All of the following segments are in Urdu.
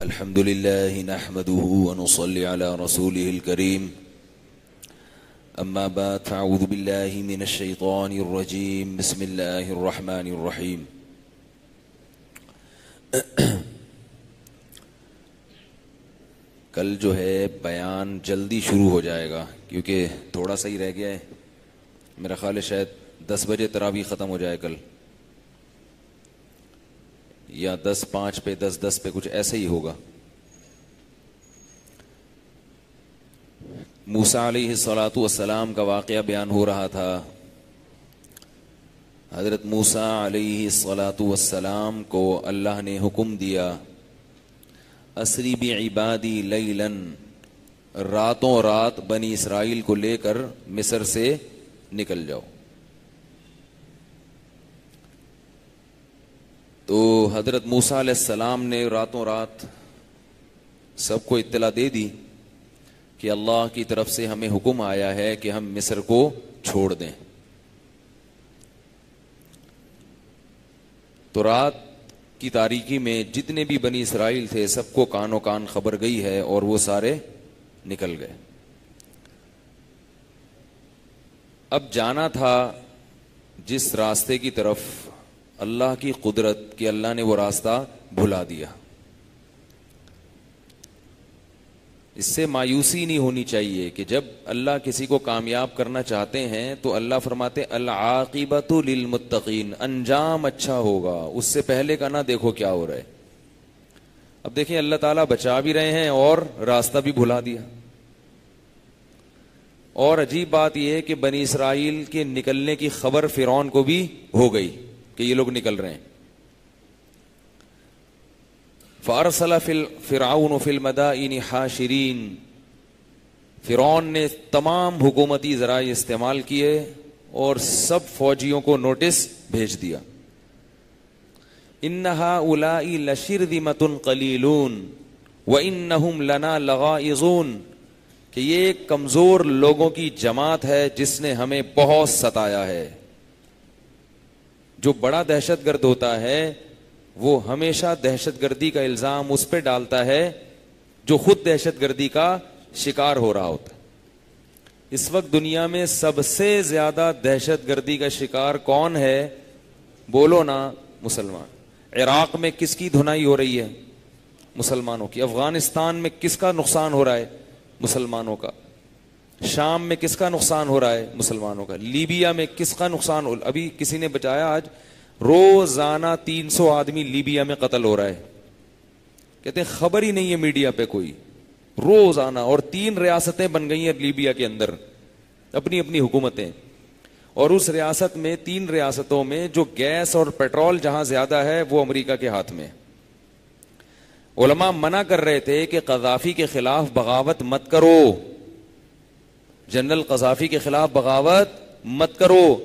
الحمد لله نحمده ونصلي على رسوله الكريم أما بعد فأعوذ بالله من الشيطان الرجيم بسم الله الرحمن الرحيم کل جو ہے بیان جلدی شروع ہو جائے گا کیونکہ تھوڑا سا ہی رہ گیا ہے. میرا خیال ہے شاید 10 بجے تراویح ختم ہو جائے کل, یا 10:05 پہ 10:10 پہ کچھ ایسا ہی ہوگا. موسیٰ علیہ الصلاۃ والسلام کا واقعہ بیان ہو رہا تھا. حضرت موسیٰ علیہ الصلاۃ والسلام کو اللہ نے حکم دیا اسری بعبادی لیلاً, راتوں رات بنی اسرائیل کو لے کر مصر سے نکل جاؤ. تو حضرت موسیٰ علیہ السلام نے راتوں رات سب کو اطلاع دے دی کہ اللہ کی طرف سے ہمیں حکم آیا ہے کہ ہم مصر کو چھوڑ دیں. تو رات کی تاریکی میں جتنے بھی بنی اسرائیل تھے سب کو کانوں کان خبر گئی ہے اور وہ سارے نکل گئے. اب جانا تھا جس راستے کی طرف, اللہ کی قدرت کہ اللہ نے وہ راستہ بھلا دیا. اس سے مایوسی نہیں ہونی چاہیے کہ جب اللہ کسی کو کامیاب کرنا چاہتے ہیں تو اللہ فرماتے العاقبۃ للمتقین, انجام اچھا ہوگا, اس سے پہلے کا نہ دیکھو کیا ہو رہا ہے. اب دیکھیں اللہ تعالیٰ بچا بھی رہے ہیں اور راستہ بھی بھلا دیا. اور عجیب بات یہ ہے کہ بنی اسرائیل کے نکلنے کی خبر فرعون کو بھی ہو گئی کہ یہ لوگ نکل رہے ہیں. فارسل فرعون فی المدائن حاشرین, فرعون نے تمام حکومتی ذرائع استعمال کیے اور سب فوجیوں کو نوٹس بھیج دیا. ان ہؤلاء لشرذمۃ قلیلون وانہم لنا لغائظون, کہ یہ ایک کمزور لوگوں کی جماعت ہے جس نے ہمیں بہت ستایا ہے. جو بڑا دہشت گرد ہوتا ہے وہ ہمیشہ دہشت گردی کا الزام اس پہ ڈالتا ہے جو خود دہشت گردی کا شکار ہو رہا ہوتا ہے. اس وقت دنیا میں سب سے زیادہ دہشت گردی کا شکار کون ہے؟ بولو نا, مسلمان. عراق میں کس کی دھنائی ہو رہی ہے؟ مسلمانوں کی. افغانستان میں کس کا نقصان ہو رہا ہے؟ مسلمانوں کا. شام میں کس کا نقصان ہو رہا ہے؟ مسلمانوں کا. لیبیا میں کس کا نقصان ہو, ابھی کسی نے بتایا آج روزانہ 300 آدمی لیبیا میں قتل ہو رہا ہے. کہتے ہیں خبر ہی نہیں ہے میڈیا پہ کوئی, روزانہ. اور 3 ریاستیں بن گئی ہیں لیبیا کے اندر, اپنی اپنی حکومتیں. اور اس ریاست میں 3 ریاستوں میں جو گیس اور پیٹرول جہاں زیادہ ہے وہ امریکہ کے ہاتھ میں. علماء منع کر رہے تھے کہ قذافی کے خلاف بغاوت مت کرو, جنرل قذافی کے خلاف بغاوت مت کرو.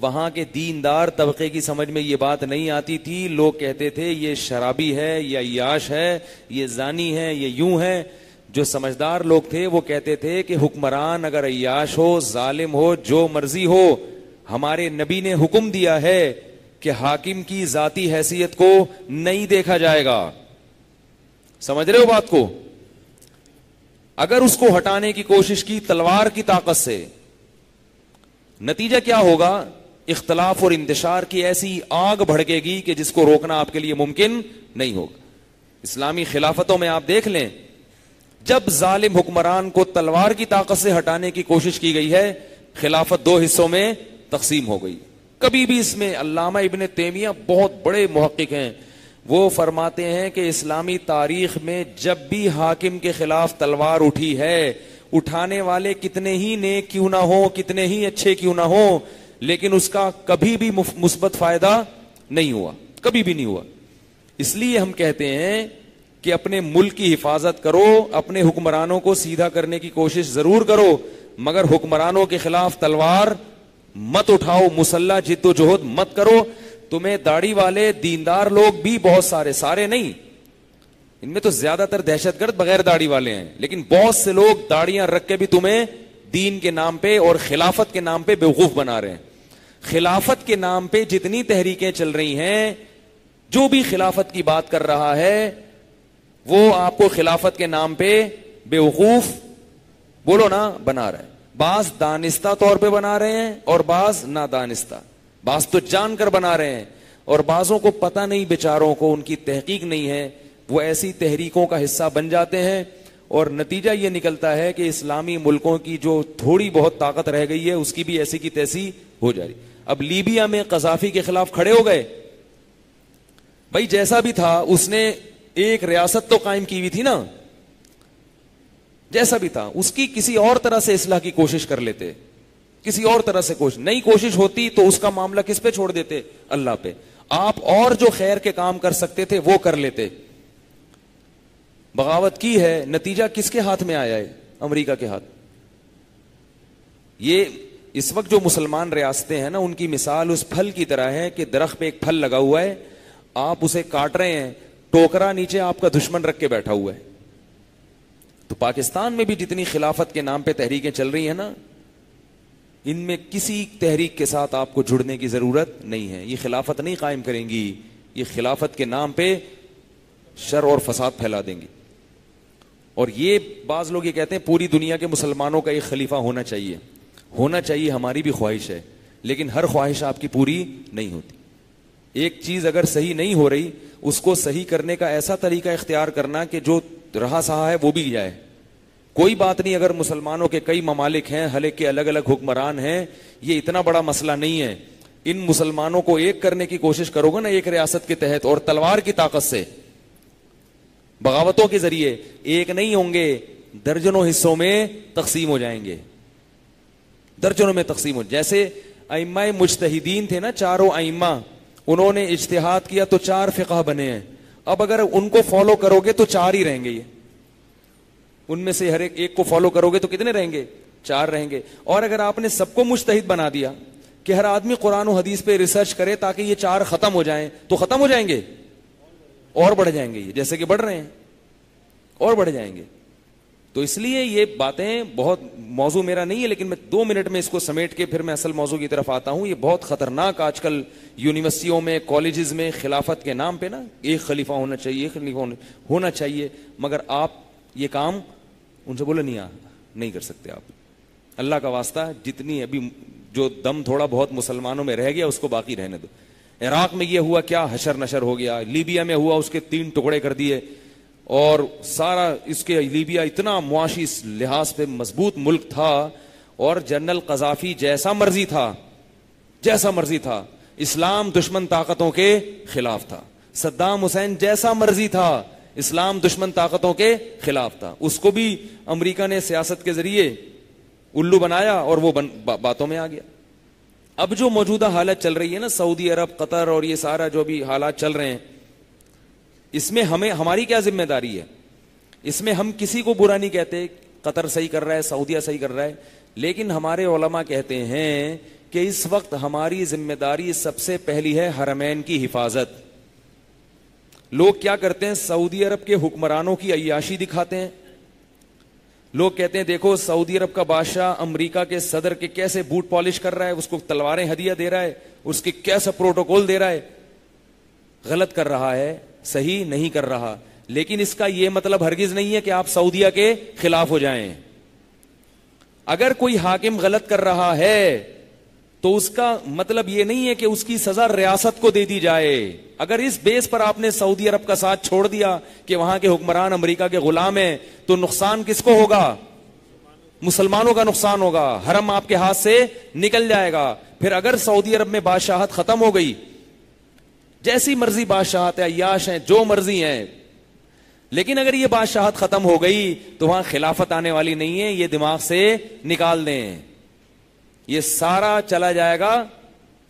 وہاں کے دیندار طبقے کی سمجھ میں یہ بات نہیں آتی تھی. لوگ کہتے تھے یہ شرابی ہے, یہ عیاش ہے, یہ زانی ہے, یہ یوں ہے. جو سمجھدار لوگ تھے وہ کہتے تھے کہ حکمران اگر عیاش ہو, ظالم ہو, جو مرضی ہو, ہمارے نبی نے حکم دیا ہے کہ حاکم کی ذاتی حیثیت کو نہیں دیکھا جائے گا. سمجھ رہے ہو بات کو؟ اگر اس کو ہٹانے کی کوشش کی تلوار کی طاقت سے, نتیجہ کیا ہوگا؟ اختلاف اور انتشار کی ایسی آگ بھڑکے گی کہ جس کو روکنا آپ کے لیے ممکن نہیں ہوگا. اسلامی خلافتوں میں آپ دیکھ لیں, جب ظالم حکمران کو تلوار کی طاقت سے ہٹانے کی کوشش کی گئی ہے, خلافت 2 حصوں میں تقسیم ہو گئی. کبھی بھی اس میں علامہ ابن تیمیہ بہت بڑے محقق ہیں, وہ فرماتے ہیں کہ اسلامی تاریخ میں جب بھی حاکم کے خلاف تلوار اٹھی ہے, اٹھانے والے کتنے ہی نیک کیوں نہ ہوں, کتنے ہی اچھے کیوں نہ ہوں, لیکن اس کا کبھی بھی مثبت فائدہ نہیں ہوا, کبھی بھی نہیں ہوا. اس لیے ہم کہتے ہیں کہ اپنے ملک کی حفاظت کرو, اپنے حکمرانوں کو سیدھا کرنے کی کوشش ضرور کرو, مگر حکمرانوں کے خلاف تلوار مت اٹھاؤ, مسلح جد و جہد مت کرو. تمہیں داڑھی والے دیندار لوگ بھی بہت سارے نہیں, ان میں تو زیادہ تر دہشت گرد بغیر داڑھی والے ہیں, لیکن بہت سے لوگ داڑیاں رکھ کے بھی تمہیں دین کے نام پہ اور خلافت کے نام پہ بیوقوف بنا رہے ہیں. خلافت کے نام پہ جتنی تحریکیں چل رہی ہیں, جو بھی خلافت کی بات کر رہا ہے وہ آپ کو خلافت کے نام پہ بیوقوف بولو نا بنا رہے ہیں. بعض دانستہ طور پہ بنا رہے ہیں اور بعض نادانستہ. بعض تو جان کر بنا رہے ہیں اور بعضوں کو پتہ نہیں بیچاروں کو, ان کی تحقیق نہیں ہے, وہ ایسی تحریکوں کا حصہ بن جاتے ہیں اور نتیجہ یہ نکلتا ہے کہ اسلامی ملکوں کی جو تھوڑی بہت طاقت رہ گئی ہے اس کی بھی ایسی کی تیسی ہو جا رہی. اب لیبیا میں قذافی کے خلاف کھڑے ہو گئے. بھائی جیسا بھی تھا اس نے ایک ریاست تو قائم کی ہوئی تھی نا, جیسا بھی تھا اس کی کسی اور طرح سے اصلاح کی کوشش کر لیتے, کسی اور طرح سے نئی کوشش ہوتی تو اس کا معاملہ کس پہ چھوڑ دیتے؟ اللہ پہ. آپ اور جو خیر کے کام کر سکتے تھے وہ کر لیتے. بغاوت کی ہے, نتیجہ کس کے ہاتھ میں آیا ہے؟ امریکہ کے ہاتھ. یہ اس وقت جو مسلمان ریاستیں ہیں نا, ان کی مثال اس پھل کی طرح ہے کہ درخت پہ ایک پھل لگا ہوا ہے, آپ اسے کاٹ رہے ہیں, ٹوکرا نیچے آپ کا دشمن رکھ کے بیٹھا ہوا ہے. تو پاکستان میں بھی جتنی خلافت کے نام پہ تحریکیں چل رہی ہیں نا, ان میں کسی تحریک کے ساتھ آپ کو جڑنے کی ضرورت نہیں ہے. یہ خلافت نہیں قائم کریں گی, یہ خلافت کے نام پہ شر اور فساد پھیلا دیں گی. اور یہ بعض لوگ یہ کہتے ہیں پوری دنیا کے مسلمانوں کا ایک خلیفہ ہونا چاہیے. ہونا چاہیے, ہماری بھی خواہش ہے, لیکن ہر خواہش آپ کی پوری نہیں ہوتی. ایک چیز اگر صحیح نہیں ہو رہی, اس کو صحیح کرنے کا ایسا طریقہ اختیار کرنا کہ جو رہا سہا ہے وہ بھی جائے. کوئی بات نہیں اگر مسلمانوں کے کئی ممالک ہیں, ہر ایک کے الگ الگ حکمران ہیں, یہ اتنا بڑا مسئلہ نہیں ہے. ان مسلمانوں کو ایک کرنے کی کوشش کرو گے نا ایک ریاست کے تحت, اور تلوار کی طاقت سے, بغاوتوں کے ذریعے, ایک نہیں ہوں گے, درجنوں حصوں میں تقسیم ہو جائیں گے. درجنوں میں تقسیم ہو. جیسے ائمہ مجتہدین تھے نا, چاروں ائمہ, انہوں نے اجتہاد کیا تو 4 فقہ بنے ہیں. اب اگر ان کو فالو کرو گے تو 4 ہی رہیں گے. یہ ان میں سے ہر ایک کو فالو کرو گے تو کتنے رہیں گے؟ 4 رہیں گے. اور اگر آپ نے سب کو مجتہد بنا دیا کہ ہر آدمی قرآن و حدیث پہ ریسرچ کرے تاکہ یہ 4 ختم ہو جائیں, تو ختم ہو جائیں گے اور بڑھ جائیں گے, یہ جیسے کہ بڑھ رہے ہیں اور بڑھ جائیں گے. تو اس لیے یہ باتیں, بہت موضوع میرا نہیں ہے لیکن میں 2 منٹ میں اس کو سمیٹ کے پھر میں اصل موضوع کی طرف آتا ہوں. یہ بہت خطرناک آج کل یونیورسٹیوں میں, کالجز میں خلافت کے نام پہ نا ایک خلیفہ ہونا چاہیے, ایک خلیفہ ہونا چاہیے, مگر آپ یہ کام ان سے بولے نہیں کر سکتے. آپ اللہ کا واسطہ جتنی ابھی جو دم تھوڑا بہت مسلمانوں میں رہ گیا اس کو باقی رہنے دو. عراق میں یہ ہوا کیا حشر نشر ہو گیا, لیبیا میں ہوا اس کے 3 ٹکڑے کر دیے, اور سارا اس کے لیبیا اتنا معاشی لحاظ پہ مضبوط ملک تھا, اور جنرل قذافی جیسا مرضی تھا, اسلام دشمن طاقتوں کے خلاف تھا. صدام حسین جیسا مرضی تھا, اسلام دشمن طاقتوں کے خلاف تھا. اس کو بھی امریکہ نے سیاست کے ذریعے الو بنایا اور وہ باتوں میں آ گیا. اب جو موجودہ حالت چل رہی ہے نا, سعودی عرب, قطر اور یہ سارا جو بھی حالات چل رہے ہیں, اس میں ہماری کیا ذمہ داری ہے؟ اس میں ہم کسی کو برا نہیں کہتے, قطر صحیح کر رہا ہے, سعودیہ صحیح کر رہا ہے, لیکن ہمارے علماء کہتے ہیں کہ اس وقت ہماری ذمہ داری سب سے پہلی ہے حرمین کی حفاظت. لوگ کیا کرتے ہیں, سعودی عرب کے حکمرانوں کی عیاشی دکھاتے ہیں. لوگ کہتے ہیں دیکھو سعودی عرب کا بادشاہ امریکہ کے صدر کے کیسے بوٹ پالش کر رہا ہے, اس کو تلواریں ہدیہ دے رہا ہے, اس کے کیسا پروٹوکول دے رہا ہے. غلط کر رہا ہے, صحیح نہیں کر رہا, لیکن اس کا یہ مطلب ہرگز نہیں ہے کہ آپ سعودیہ کے خلاف ہو جائیں. اگر کوئی حاکم غلط کر رہا ہے تو اس کا مطلب یہ نہیں ہے کہ اس کی سزا ریاست کو دے دی جائے. اگر اس بیس پر آپ نے سعودی عرب کا ساتھ چھوڑ دیا کہ وہاں کے حکمران امریکہ کے غلام ہیں, تو نقصان کس کو ہوگا؟ مسلمانوں کا نقصان ہوگا. حرم آپ کے ہاتھ سے نکل جائے گا. پھر اگر سعودی عرب میں بادشاہت ختم ہو گئی, جیسی مرضی بادشاہت ہے, عیاش ہیں, جو مرضی ہیں, لیکن اگر یہ بادشاہت ختم ہو گئی تو وہاں خلافت آنے والی نہیں ہے. یہ دماغ سے نکال دیں. یہ سارا چلا جائے گا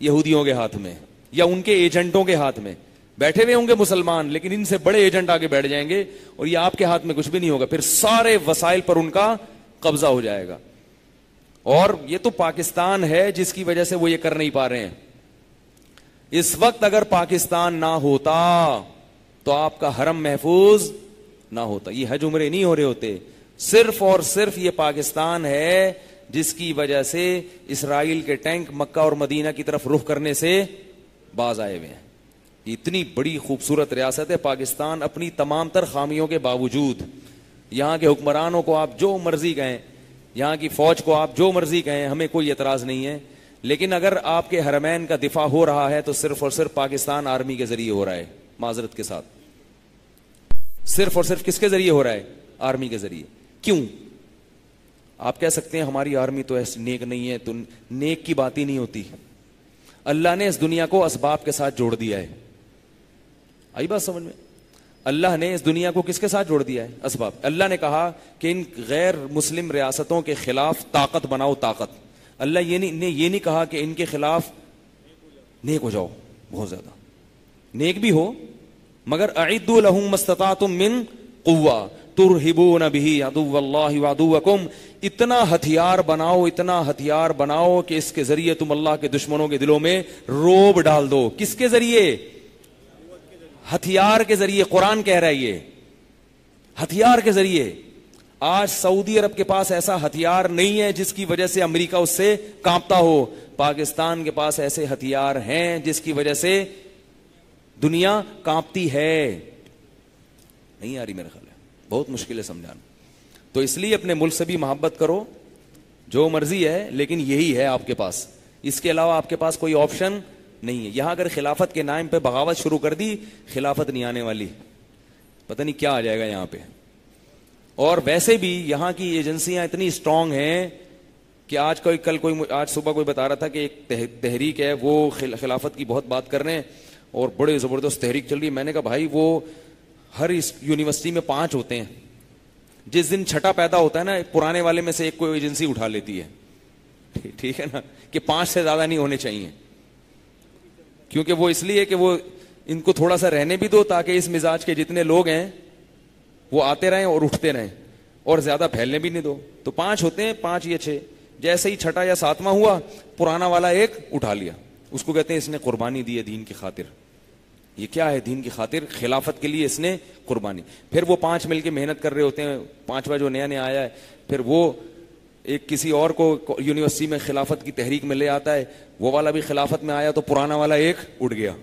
یہودیوں کے ہاتھ میں یا ان کے ایجنٹوں کے ہاتھ میں. بیٹھے ہوئے ہوں گے مسلمان, لیکن ان سے بڑے ایجنٹ آگے بیٹھ جائیں گے اور یہ آپ کے ہاتھ میں کچھ بھی نہیں ہوگا. پھر سارے وسائل پر ان کا قبضہ ہو جائے گا. اور یہ تو پاکستان ہے جس کی وجہ سے وہ یہ کر نہیں پا رہے ہیں. اس وقت اگر پاکستان نہ ہوتا تو آپ کا حرم محفوظ نہ ہوتا. یہ حج عمرے نہیں ہو رہے ہوتے. صرف اور صرف یہ پاکستان ہے جس کی وجہ سے اسرائیل کے ٹینک مکہ اور مدینہ کی طرف رخ کرنے سے باز آئے ہوئے ہیں. اتنی بڑی خوبصورت ریاست ہے پاکستان، اپنی تمام تر خامیوں کے باوجود یہاں کے حکمرانوں کو آپ جو مرضی کہیں، یہاں کی فوج کو آپ جو مرضی کہیں، ہمیں کوئی اعتراض نہیں ہے، لیکن اگر آپ کے حرمین کا دفاع ہو رہا ہے تو صرف اور صرف پاکستان آرمی کے ذریعے ہو رہا ہے، معذرت کے ساتھ، صرف اور صرف کس کے ذریعے ہو رہا ہے؟ آرمی کے ذریعے۔ کیوں؟ آپ کہہ سکتے ہیں ہماری آرمی تو ایسی نیک نہیں ہے، تو نیک کی بات ہی نہیں ہوتی۔ اللہ نے اس دنیا کو اسباب کے ساتھ جوڑ دیا ہے، آئی بات سمجھ میں؟ اللہ نے اس دنیا کو کس کے ساتھ جوڑ دیا ہے؟ اسباب۔ اللہ نے کہا کہ ان غیر مسلم ریاستوں کے خلاف طاقت بناؤ، طاقت۔ اللہ یہ نہیں کہا کہ ان کے خلاف نیک ہو جاؤ، بہت زیادہ نیک بھی ہو، مگر اعدوا لهم ما استطعتم من قوہ ترہبون به عدو اللہ وعدوکم، اتنا ہتھیار بناؤ، اتنا ہتھیار بناؤ کہ اس کے ذریعے تم اللہ کے دشمنوں کے دلوں میں روب ڈال دو۔ کس کے ذریعے؟ ہتھیار کے ذریعے۔ قرآن کہہ رہا ہے یہ ہتھیار کے ذریعے۔ آج سعودی عرب کے پاس ایسا ہتھیار نہیں ہے جس کی وجہ سے امریکہ اس سے کانپتا ہو، پاکستان کے پاس ایسے ہتھیار ہیں جس کی وجہ سے دنیا کانپتی ہے۔ نہیں آ رہی میرے خیال ہے، بہت مشکل ہے سمجھانا۔ تو اس لیے اپنے ملک سے بھی محبت کرو، جو مرضی ہے، لیکن یہی ہے آپ کے پاس، اس کے علاوہ آپ کے پاس کوئی آپشن نہیں ہے۔ یہاں اگر خلافت کے نام پہ بغاوت شروع کر دی، خلافت نہیں آنے والی، پتہ نہیں کیا آ جائے گا یہاں پہ۔ اور ویسے بھی یہاں کی ایجنسیاں اتنی اسٹرانگ ہیں کہ آج صبح کوئی بتا رہا تھا کہ ایک تحریک ہے، وہ خلافت کی بہت بات کر رہے ہیں اور بڑے زبردست تحریک چل رہی ہے۔ میں نے کہا بھائی وہ ہر یونیورسٹی میں 5 ہوتے ہیں، جس دن چھٹا پیدا ہوتا ہے نا، پرانے والے میں سے ایک کوئی ایجنسی اٹھا لیتی ہے، ٹھیک ہے نا، کہ 5 سے زیادہ نہیں ہونے چاہیے، کیونکہ وہ اس لیے کہ وہ ان کو تھوڑا سا رہنے بھی دو تاکہ اس مزاج کے جتنے لوگ ہیں وہ آتے رہیں اور اٹھتے رہیں، اور زیادہ پھیلنے بھی نہیں دو۔ تو 5 ہوتے ہیں، 5 یا 6، جیسے ہی چھٹا یا 7واں ہوا، پرانا والا ایک اٹھا لیا، اس کو کہتے ہیں اس نے قربانی دی ہے دین کی خاطر۔ یہ کیا ہے؟ دین کی خاطر، خلافت کے لیے اس نے قربانی۔ پھر وہ 5 مل کے محنت کر رہے ہوتے ہیں، 5واں جو نیا آیا ہے، پھر وہ ایک کسی اور کو یونیورسٹی میں خلافت کی تحریک میں لے آتا ہے، وہ والا بھی خلافت میں آیا تو پرانا والا ایک اٹھ گیا۔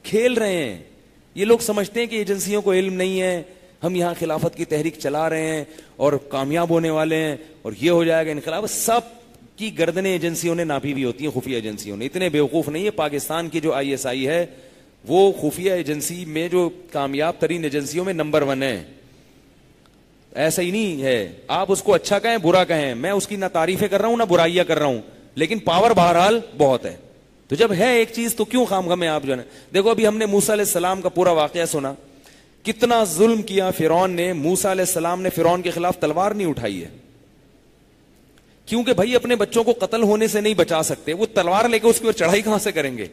کھیل رہے ہیں یہ لوگ، سمجھتے ہیں کہ ایجنسیوں کو علم نہیں ہے، ہم یہاں خلافت کی تحریک چلا رہے ہیں اور کامیاب ہونے والے ہیں اور یہ ہو جائے گا انقلاب۔ سب کی گردنیں ایجنسیوں نے ناپی ہوئی ہوتی ہیں، خفیہ ایجنسیوں نے۔ اتنے بیوقوف نہیں ہے۔ پاکستان کی جو ISI ہے وہ خفیہ ایجنسی میں جو کامیاب ترین ایجنسیوں میں نمبر 1 ہے۔ ایسا ہی نہیں ہے، آپ اس کو اچھا کہیں برا کہیں، میں اس کی نہ تعریفیں کر رہا ہوں نہ برائیاں کر رہا ہوں، لیکن پاور بہرحال بہت ہے۔ تو جب ہے ایک چیز تو کیوں خام میں آپ جو ہے، دیکھو ابھی ہم نے موسیٰ علیہ السلام کا پورا واقعہ سنا، کتنا ظلم کیا فرعون نے۔ موسیٰ علیہ السلام نے فرعون کے خلاف تلوار نہیں اٹھائی ہے، کیونکہ بھائی اپنے بچوں کو قتل ہونے سے نہیں بچا سکتے، وہ تلوار لے کے اس کی اور چڑھائی کہاں سے کریں گے؟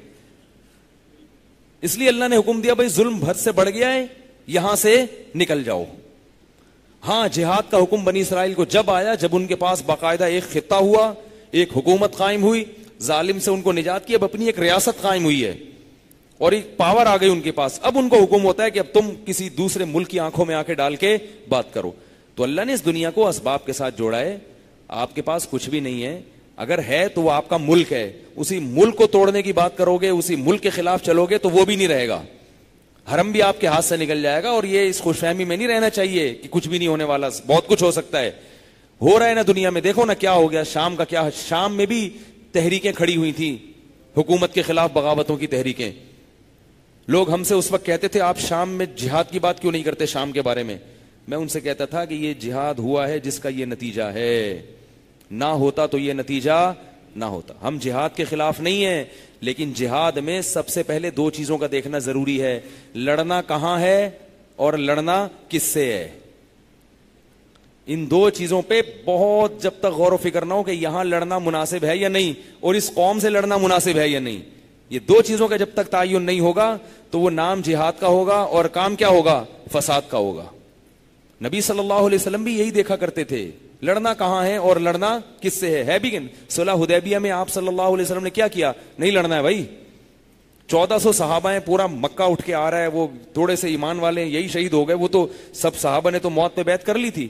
اس لیے اللہ نے حکم دیا بھائی ظلم حد سے بڑھ گیا ہے، یہاں سے نکل جاؤ۔ ہاں جہاد کا حکم بنی اسرائیل کو جب آیا، جب ان کے پاس باقاعدہ ایک خطہ ہوا، ایک حکومت قائم ہوئی، ظالم سے ان کو نجات کی، اب اپنی ایک ریاست قائم ہوئی ہے اور ایک پاور آ گئی ان کے پاس، اب ان کو حکم ہوتا ہے کہ اب تم کسی دوسرے ملک کی آنکھوں میں آ کے ڈال کے بات کرو۔ تو اللہ نے اس دنیا کو اسباب کے ساتھ جوڑا ہے۔ آپ کے پاس کچھ بھی نہیں ہے، اگر ہے تو وہ آپ کا ملک ہے، اسی ملک کو توڑنے کی بات کرو گے، اسی ملک کے خلاف چلو گے تو وہ بھی نہیں رہے گا، حرم بھی آپ کے ہاتھ سے نکل جائے گا۔ اور یہ اس خوش فہمی میں نہیں رہنا چاہیے کہ کچھ بھی نہیں ہونے والا، بہت کچھ ہو سکتا ہے۔ ہو رہا ہے نا دنیا میں، دیکھو نا کیا ہو گیا، شام کا کیا، شام میں بھی تحریکیں کھڑی ہوئی تھیں، حکومت کے خلاف بغاوتوں کی تحریکیں۔ لوگ ہم سے اس وقت کہتے تھے آپ شام میں جہاد کی بات کیوں نہیں کرتے شام کے بارے میں؟ میں ان سے کہتا تھا کہ یہ جہاد ہوا ہے جس کا یہ نتیجہ ہے، نہ ہوتا تو یہ نتیجہ نہ ہوتا۔ ہم جہاد کے خلاف نہیں ہیں، لیکن جہاد میں سب سے پہلے 2 چیزوں کا دیکھنا ضروری ہے، لڑنا کہاں ہے اور لڑنا کس سے ہے۔ ان 2 چیزوں پہ بہت جب تک غور و فکر نہ ہو کہ یہاں لڑنا مناسب ہے یا نہیں، اور اس قوم سے لڑنا مناسب ہے یا نہیں، یہ 2 چیزوں کا جب تک تعین نہیں ہوگا تو وہ نام جہاد کا ہوگا اور کام کیا ہوگا؟ فساد کا ہوگا۔ نبی صلی اللہ علیہ وسلم بھی یہی دیکھا کرتے تھے، لڑنا کہاں ہے اور لڑنا کس سے ہے بھی صلح حدیبیہ میں آپ صلی اللہ علیہ وسلم نے کیا کیا؟ نہیں لڑنا ہے بھائی، 1400 صحابہ ہیں، پورا مکہ اٹھ کے آ رہا ہے، وہ تھوڑے سے ایمان والے ہیں یہی شہید ہو گئے، وہ تو سب صحابہ نے تو موت پہ بیعت کر لی تھی۔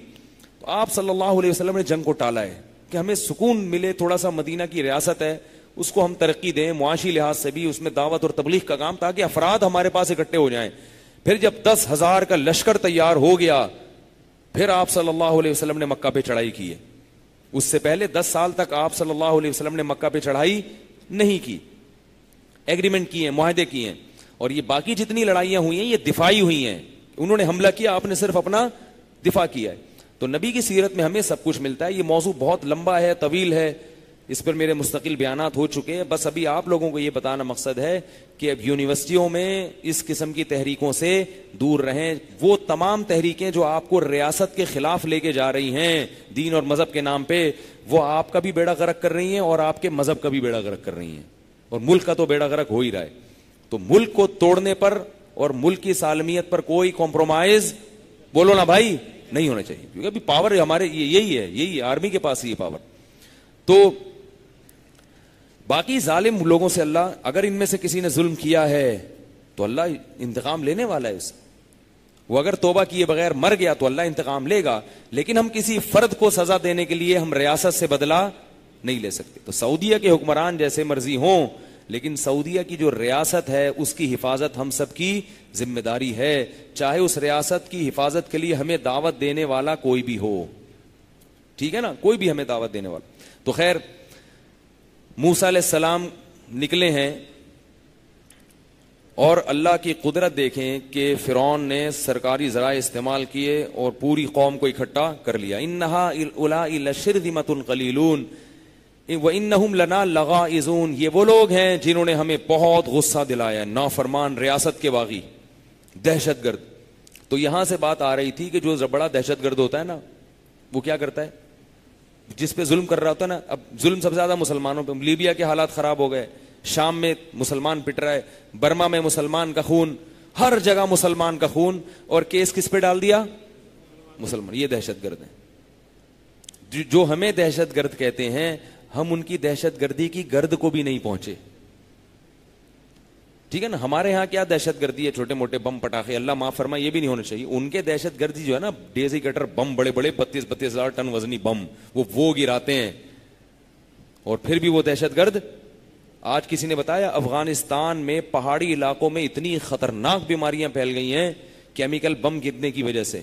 تو آپ صلی اللہ علیہ وسلم نے جنگ کو ٹالا ہے کہ ہمیں سکون ملے، تھوڑا سا مدینہ کی ریاست ہے، اس کو ہم ترقی دیں معاشی لحاظ سے بھی, اس میں دعوت اور تبلیغ کا کام, تاکہ افراد ہمارے پاس اکٹھے ہو جائیں. پھر جب 10,000 کا لشکر تیار ہو گیا, پھر آپ صلی اللہ علیہ وسلم نے مکہ پہ چڑھائی کی ہے. اس سے پہلے 10 سال تک آپ صلی اللہ علیہ وسلم نے مکہ پہ چڑھائی نہیں کی, ایگریمنٹ کیے ہیں, معاہدے کیے ہیں. اور یہ باقی جتنی لڑائیاں ہوئی ہیں یہ دفاعی ہوئی ہیں, انہوں نے حملہ کیا, آپ نے صرف اپنا دفاع کیا ہے. تو نبی کی سیرت میں ہمیں سب کچھ ملتا ہے. یہ موضوع بہت لمبا ہے, طویل ہے, اس پر میرے مستقل بیانات ہو چکے ہیں. بس ابھی آپ لوگوں کو یہ بتانا مقصد ہے کہ اب یونیورسٹیوں میں اس قسم کی تحریکوں سے دور رہیں. وہ تمام تحریکیں جو آپ کو ریاست کے خلاف لے کے جا رہی ہیں دین اور مذہب کے نام پہ, وہ آپ کا بھی بیڑا غرق کر رہی ہیں اور آپ کے مذہب کا بھی بیڑا غرق کر رہی ہیں, اور ملک کا تو بیڑا غرق ہو ہی رہا ہے. تو ملک کو توڑنے پر اور ملک کی سالمیت پر کوئی کمپرومائز, بولو نا بھائی, نہیں ہونا چاہیے. کیونکہ ابھی پاور ہمارے یہی ہے آرمی کے پاس ہی پاور. تو باقی ظالم لوگوں سے اللہ, اگر ان میں سے کسی نے ظلم کیا ہے تو اللہ انتقام لینے والا ہے اس. وہ اگر توبہ کیے بغیر مر گیا تو اللہ انتقام لے گا, لیکن ہم کسی فرد کو سزا دینے کے لیے ہم ریاست سے بدلہ نہیں لے سکتے. تو سعودیہ کے حکمران جیسے مرضی ہوں, لیکن سعودیہ کی جو ریاست ہے اس کی حفاظت ہم سب کی ذمہ داری ہے, چاہے اس ریاست کی حفاظت کے لیے ہمیں دعوت دینے والا کوئی بھی ہو. ٹھیک ہے نا, کوئی بھی ہمیں دعوت دینے والا. تو خیر, موسیٰ علیہ السلام نکلے ہیں, اور اللہ کی قدرت دیکھیں کہ فرعون نے سرکاری ذرائع استعمال کیے اور پوری قوم کو اکٹھا کر لیا. انہا اولئک لشرذمۃ قلیلون وانہم لنا لغائظون. یہ وہ لوگ ہیں جنہوں نے ہمیں بہت غصہ دلایا, نافرمان, ریاست کے باغی, دہشت گرد. تو یہاں سے بات آ رہی تھی کہ جو بڑا دہشت گرد ہوتا ہے نا, وہ کیا کرتا ہے, جس پہ ظلم کر رہا ہوتا ہے نا. اب ظلم سب سے زیادہ مسلمانوں پہ. لیبیا کے حالات خراب ہو گئے, شام میں مسلمان پٹ رہا ہے, برما میں مسلمان کا خون, ہر جگہ مسلمان کا خون, اور کیس کس پہ ڈال دیا, مسلمان. یہ دہشت گرد ہیں. جو ہمیں دہشت گرد کہتے ہیں, ہم ان کی دہشت گردی کی گرد کو بھی نہیں پہنچے. ٹھیک ہے نا. ہمارے ہاں کیا دہشت گردی ہے, چھوٹے موٹے بم پٹاخے, اللہ معاف فرمائے, یہ بھی نہیں ہونا چاہیے. ان کے دہشت گردی جو ہے نا, ڈیزی کٹر بم, بڑے بڑے 32,000 ٹن وزنی بم, وہ گراتے ہیں, اور پھر بھی وہ دہشت گرد. آج کسی نے بتایا افغانستان میں پہاڑی علاقوں میں اتنی خطرناک بیماریاں پھیل گئی ہیں کیمیکل بم گرنے کی وجہ سے.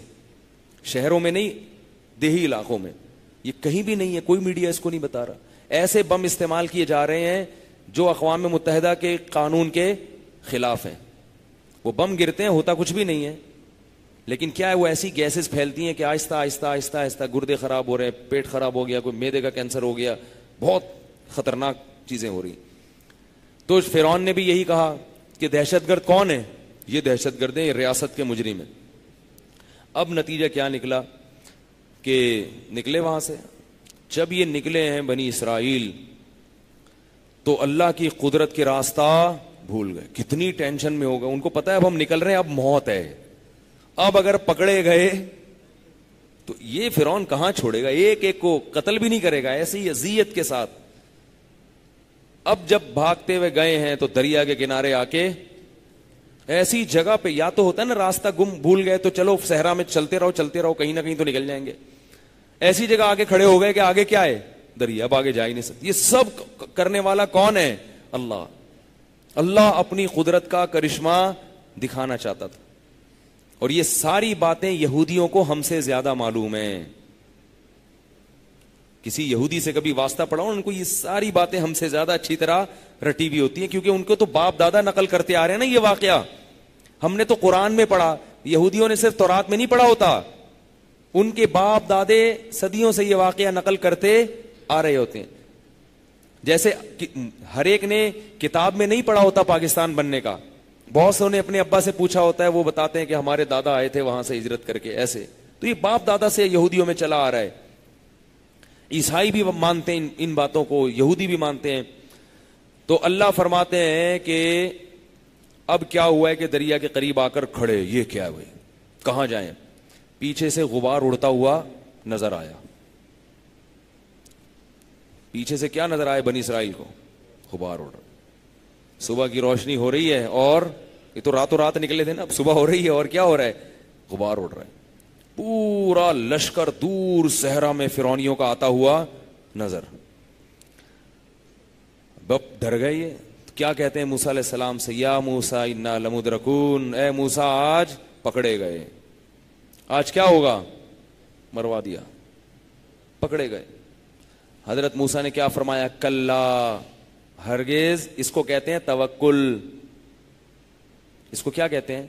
شہروں میں نہیں, دیہی علاقوں میں. یہ کہیں بھی نہیں ہے, کوئی میڈیا اس کو نہیں بتا رہا. ایسے بم استعمال کیے جا رہے ہیں جو اقوام متحدہ کے قانون کے خلاف ہیں. وہ بم گرتے ہیں, ہوتا کچھ بھی نہیں ہے, لیکن کیا ہے, وہ ایسی گیسز پھیلتی ہیں کہ آہستہ آہستہ آہستہ آہستہ گردے خراب ہو رہے ہیں, پیٹ خراب ہو گیا, کوئی معدے کا کینسر ہو گیا, بہت خطرناک چیزیں ہو رہی. تو فرعون نے بھی یہی کہا کہ دہشت گرد کون ہے, یہ دہشت گرد ہیں, یہ ریاست کے مجرم ہیں. اب نتیجہ کیا نکلا کہ نکلے وہاں سے. جب یہ نکلے ہیں بنی اسرائیل تو اللہ کی قدرت کے راستہ بھول گئے, کتنی ٹینشن میں ہو گئے. ان کو پتا ہے اب ہم نکل رہے ہیں, اب موت ہے, اب اگر پکڑے گئے تو یہ فرعون کہاں چھوڑے گا, ایک ایک کو قتل بھی نہیں کرے گا, ایسے ہی اذیت کے ساتھ. اب جب بھاگتے ہوئے گئے ہیں تو دریا کے کنارے آ کے ایسی جگہ پہ, یا تو ہوتا ہے نا راستہ گم, بھول گئے تو چلو صحرا میں چلتے رہو, کہیں نہ کہیں تو نکل جائیں گے. ایسی جگہ آگے کھڑے ہو گئے کہ آگے کیا ہے, دریا, اب آگے جا ہی نہیں سکتے. یہ سب کرنے والا کون ہے, اللہ. اللہ اپنی قدرت کا کرشمہ دکھانا چاہتا تھا, اور یہ ساری باتیں یہودیوں کو ہم سے زیادہ معلوم ہیں. کسی یہودی سے کبھی واسطہ پڑا ان کو یہ ساری باتیں ہم سے زیادہ اچھی طرح رٹی بھی ہوتی ہیں, کیونکہ ان کو تو باپ دادا نقل کرتے آ رہے ہیں نا یہ واقعہ. ہم نے تو قرآن میں پڑھا, یہودیوں نے صرف تورات میں نہیں پڑھا ہوتا, ان کے باپ دادے صدیوں سے یہ واقعہ نقل کرتے آ رہے ہوتے ہیں. جیسے ہر ایک نے کتاب میں نہیں پڑھا ہوتا پاکستان بننے کا, بہت سے نے اپنے ابا سے پوچھا ہوتا ہے, وہ بتاتے ہیں کہ ہمارے دادا آئے تھے وہاں سے ہجرت کر کے, ایسے. تو یہ باپ دادا سے یہودیوں میں چلا آ رہا ہے. عیسائی بھی مانتے ہیں ان باتوں کو, یہودی بھی مانتے ہیں. تو اللہ فرماتے ہیں کہ اب کیا ہوا ہے کہ دریا کے قریب آ کر کھڑے, یہ کیا ہے بھائی, کہاں جائیں. پیچھے سے غبار اڑتا ہوا نظر آیا. پیچھے سے کیا نظر آیا بنی اسرائیل کو, غبار اڑ رہا. صبح کی روشنی ہو رہی ہے, اور یہ تو راتوں رات نکلے تھے نا, اب صبح ہو رہی ہے, اور کیا ہو رہا ہے, غبار اڑ رہا ہے. پورا لشکر دور صحرا میں فرعونیوں کا آتا ہوا نظر. بپ ڈر گئے یہ. کیا کہتے ہیں موسیٰ علیہ السلام سے, یا موسیٰ انا لمدرکون, اے موسیٰ آج پکڑے گئے. آج کیا ہوگا؟ مروا دیا, پکڑے گئے. حضرت موسیٰ نے کیا فرمایا؟ کلا, ہرگز. اس کو کہتے ہیں توکل. اس کو کیا کہتے ہیں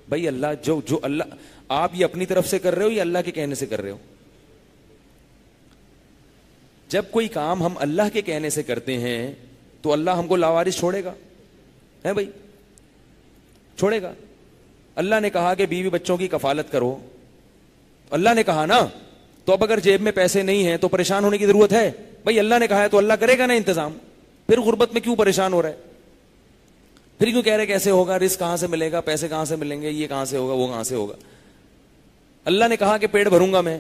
بھائی؟ اللہ جو اللہ, آپ یہ اپنی طرف سے کر رہے ہو یا اللہ کے کہنے سے کر رہے ہو؟ جب کوئی کام ہم اللہ کے کہنے سے کرتے ہیں تو اللہ ہم کو لاوارث چھوڑے گا؟ ہے بھائی, چھوڑے گا؟ اللہ نے کہا کہ بیوی بچوں کی کفالت کرو, اللہ نے کہا نا, تو اب اگر جیب میں پیسے نہیں ہیں تو پریشان ہونے کی ضرورت ہے؟ بھائی اللہ نے کہا ہے تو اللہ کرے گا نا انتظام. پھر غربت میں کیوں پریشان ہو رہا ہے؟ پھر کیوں کہہ رہے کیسے ہوگا, رزق کہاں سے ملے گا, پیسے کہاں سے ملیں گے, یہ کہاں سے ہوگا, وہ کہاں سے ہوگا؟ اللہ نے کہا کہ پیٹ بھروں گا میں,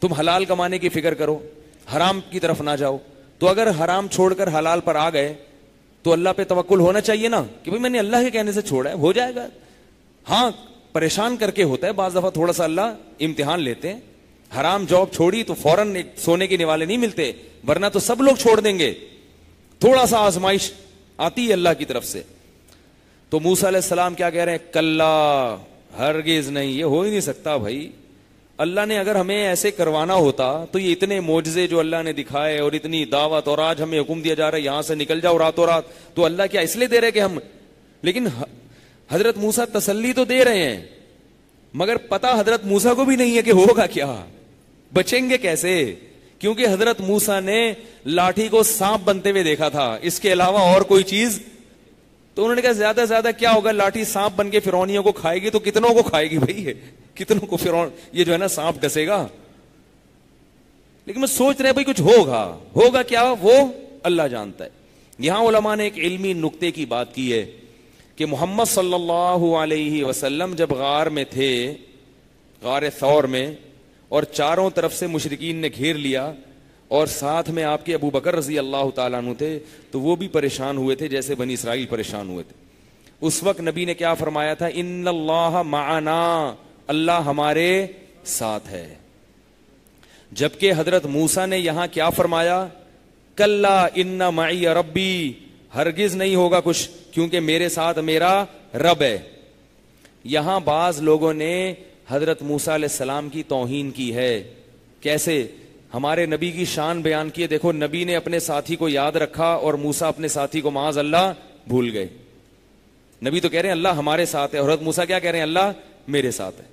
تم حلال کمانے کی فکر کرو, حرام کی طرف نہ جاؤ. تو اگر حرام چھوڑ کر حلال پر آ گئے تو اللہ پہ توکل ہونا چاہیے نا, کہ بھئی میں نے اللہ کے کہنے سے چھوڑا ہے, ہو جائے گا. ہاں پریشان کر کے ہوتا ہے بعض دفعہ, تھوڑا سا اللہ امتحان لیتے ہیں. حرام جاب چھوڑی تو فوراً سونے کے نوالے نہیں ملتے, ورنہ تو سب لوگ چھوڑ دیں گے. تھوڑا سا آزمائش آتی ہے اللہ کی طرف سے. تو موسیٰ علیہ السلام کیا کہہ رہے ہیں؟ کلا, ہرگز نہیں, یہ ہو ہی نہیں سکتا بھائی. اللہ نے اگر ہمیں ایسے کروانا ہوتا تو یہ اتنے معجزے جو اللہ نے دکھائے اور اتنی دعوت, اور آج ہمیں حکم دیا جا رہا ہے یہاں سے نکل جاؤ راتوں رات, تو اللہ کیا اس لیے دے رہے کہ ہم, لیکن حضرت موسیٰ تسلی تو دے رہے ہیں مگر پتا حضرت موسیٰ کو بھی نہیں ہے کہ ہوگا کیا, بچیں گے کیسے. کیونکہ حضرت موسیٰ نے لاٹھی کو سانپ بنتے ہوئے دیکھا تھا, اس کے علاوہ اور کوئی چیز. تو انہوں نے کہا زیادہ سے زیادہ کیا ہوگا, لاٹھی سانپ بن کے فرعونیوں کو کھائے گی تو کتنوں کو کھائے گی بھائی, کتنوں کو فرعون یہ جو ہے نا سانپ ڈسے گا. لیکن میں سوچ رہے بھائی کچھ ہوگا کیا, وہ اللہ جانتا ہے. یہاں علماء نے ایک علمی نقطے کی بات کی ہے کہ محمد صلی اللہ علیہ وسلم جب غار میں تھے, غار ثور میں, اور چاروں طرف سے مشرکین نے گھیر لیا, اور ساتھ میں آپ کے ابو بکر رضی اللہ تعالیٰ عنہ تھے, تو وہ بھی پریشان ہوئے تھے جیسے بنی اسرائیل پریشان ہوئے تھے. اس وقت نبی نے کیا فرمایا تھا؟ ان اللہ معنا, اللہ ہمارے ساتھ ہے. جبکہ حضرت موسیٰ نے یہاں کیا فرمایا؟ کلا ان معی ربی, ہرگز نہیں ہوگا کچھ کیونکہ میرے ساتھ میرا رب ہے. یہاں بعض لوگوں نے حضرت موسیٰ علیہ السلام کی توہین کی ہے. کیسے؟ ہمارے نبی کی شان بیان کی ہے, دیکھو نبی نے اپنے ساتھی کو یاد رکھا اور موسیٰ اپنے ساتھی کو معاذ اللہ بھول گئے. نبی تو کہہ رہے ہیں اللہ ہمارے ساتھ ہے, حضرت موسیٰ کیا کہہ رہے ہیں؟ اللہ میرے ساتھ ہے.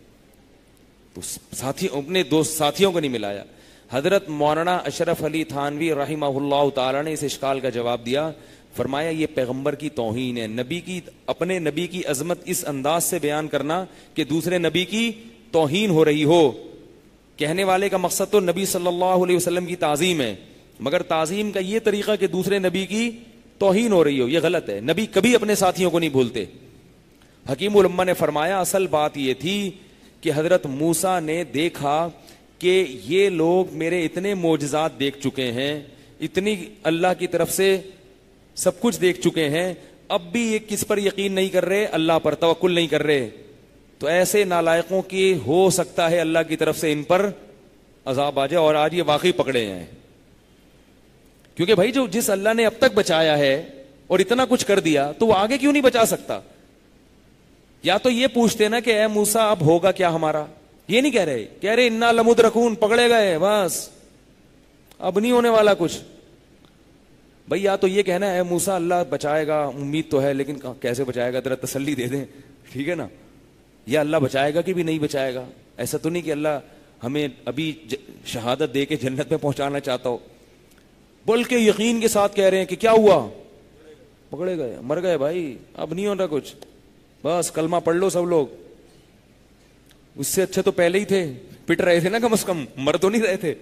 تو ساتھی اپنے دوست ساتھیوں کو نہیں ملایا. حضرت مولانا اشرف علی تھانوی رحمہ اللہ تعالی نے اس اشکال کا جواب دیا, فرمایا یہ پیغمبر کی توہین ہے. نبی کی, اپنے نبی کی عظمت اس انداز سے بیان کرنا کہ دوسرے نبی کی توہین ہو رہی ہو. کہنے والے کا مقصد تو نبی صلی اللہ علیہ وسلم کی تعظیم ہے, مگر تعظیم کا یہ طریقہ کہ دوسرے نبی کی توہین ہو رہی ہو, یہ غلط ہے. نبی کبھی اپنے ساتھیوں کو نہیں بھولتے. حکیم الامہ نے فرمایا اصل بات یہ تھی کہ حضرت موسیٰ نے دیکھا کہ یہ لوگ میرے اتنے معجزات دیکھ چکے ہیں, اتنی اللہ کی طرف سے سب کچھ دیکھ چکے ہیں, اب بھی یہ کس پر یقین نہیں کر رہے؟ اللہ پر توکل نہیں کر رہے. تو ایسے نالائقوں کی ہو سکتا ہے اللہ کی طرف سے ان پر عذاب آ جائے, اور آج یہ واقعی پکڑے ہیں. کیونکہ بھائی جو جس اللہ نے اب تک بچایا ہے اور اتنا کچھ کر دیا, تو وہ آگے کیوں نہیں بچا سکتا؟ یا تو یہ پوچھتے نا کہ اے موسیٰ اب ہوگا کیا ہمارا, یہ نہیں کہہ رہے, کہہ رہے انا لمدرکون, پکڑے گئے بس, اب نہیں ہونے والا کچھ. بھائی یا تو یہ کہنا ہے موسیٰ اللہ بچائے گا, امید تو ہے لیکن کیسے بچائے گا, ذرا تسلی دے دیں, ٹھیک ہے نا. یا اللہ بچائے گا کہ بھی نہیں بچائے گا. ایسا تو نہیں کہ اللہ ہمیں ابھی شہادت دے کے جنت میں پہنچانا چاہتا ہو, بلکہ یقین کے ساتھ کہہ رہے ہیں کہ کیا ہوا, پکڑے گئے, مر گئے بھائی, اب نہیں ہونا کچھ, بس کلمہ پڑھ لو سب لوگ. اس سے اچھے تو پہلے ہی تھے, پٹ رہے تھے نا, کم از کم مر تو نہیں رہے تھے,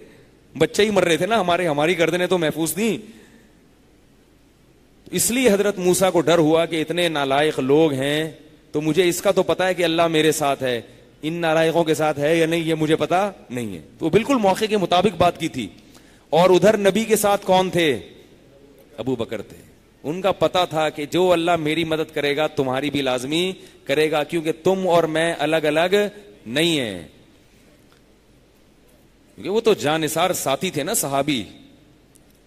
بچے ہی مر رہے تھے نا, ہماری گردنیں تو محفوظ تھیں. اس لیے حضرت موسیٰ کو ڈر ہوا کہ اتنے نالائق لوگ ہیں, تو مجھے اس کا تو پتا ہے کہ اللہ میرے ساتھ ہے, ان نالائقوں کے ساتھ ہے یا نہیں یہ مجھے پتا نہیں ہے. تو بالکل موقع کے مطابق بات کی تھی. اور ادھر نبی کے ساتھ کون تھے؟ ابو بکر تھے. ان کا پتا تھا کہ جو اللہ میری مدد کرے گا تمہاری بھی لازمی کرے گا, کیونکہ تم اور میں الگ الگ نہیں ہیں. کیونکہ وہ تو جانثار ساتھی تھے نا صحابی,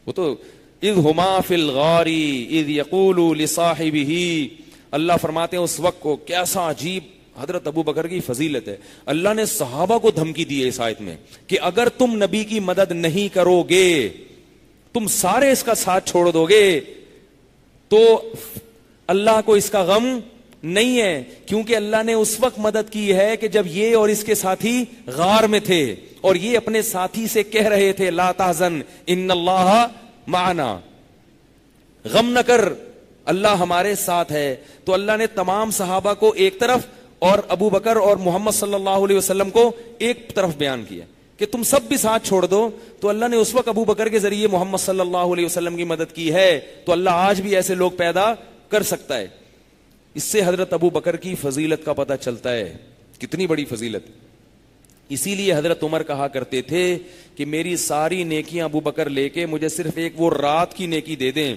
وہ تو اذ ہما فی الغار اذ یقول لصاحبہ، اللہ فرماتے ہیں اس وقت کو، کیسا عجیب حضرت ابو بکر کی فضیلت ہے. اللہ نے صحابہ کو دھمکی دی ہے اس آیت میں کہ اگر تم نبی کی مدد نہیں کرو گے، تم سارے اس کا ساتھ چھوڑ دو گے، تو اللہ کو اس کا غم نہیں ہے، کیونکہ اللہ نے اس وقت مدد کی ہے کہ جب یہ اور اس کے ساتھی غار میں تھے اور یہ اپنے ساتھی سے کہہ رہے تھے لا تحزن ان اللہ معنا، غم نہ کر اللہ ہمارے ساتھ ہے. تو اللہ نے تمام صحابہ کو ایک طرف اور ابو بکر اور محمد صلی اللہ علیہ وسلم کو ایک طرف بیان کیا کہ تم سب بھی ساتھ چھوڑ دو. تو اللہ نے اس وقت ابو بکر کے ذریعے محمد صلی اللہ علیہ وسلم کی مدد کی ہے، تو اللہ آج بھی ایسے لوگ پیدا کر سکتا ہے. اس سے حضرت ابو بکر کی فضیلت کا پتہ چلتا ہے، کتنی بڑی فضیلت. اسی لیے حضرت عمر کہا کرتے تھے کہ میری ساری نیکیاں ابو بکر لے کے مجھے صرف ایک وہ رات کی نیکی دے دیں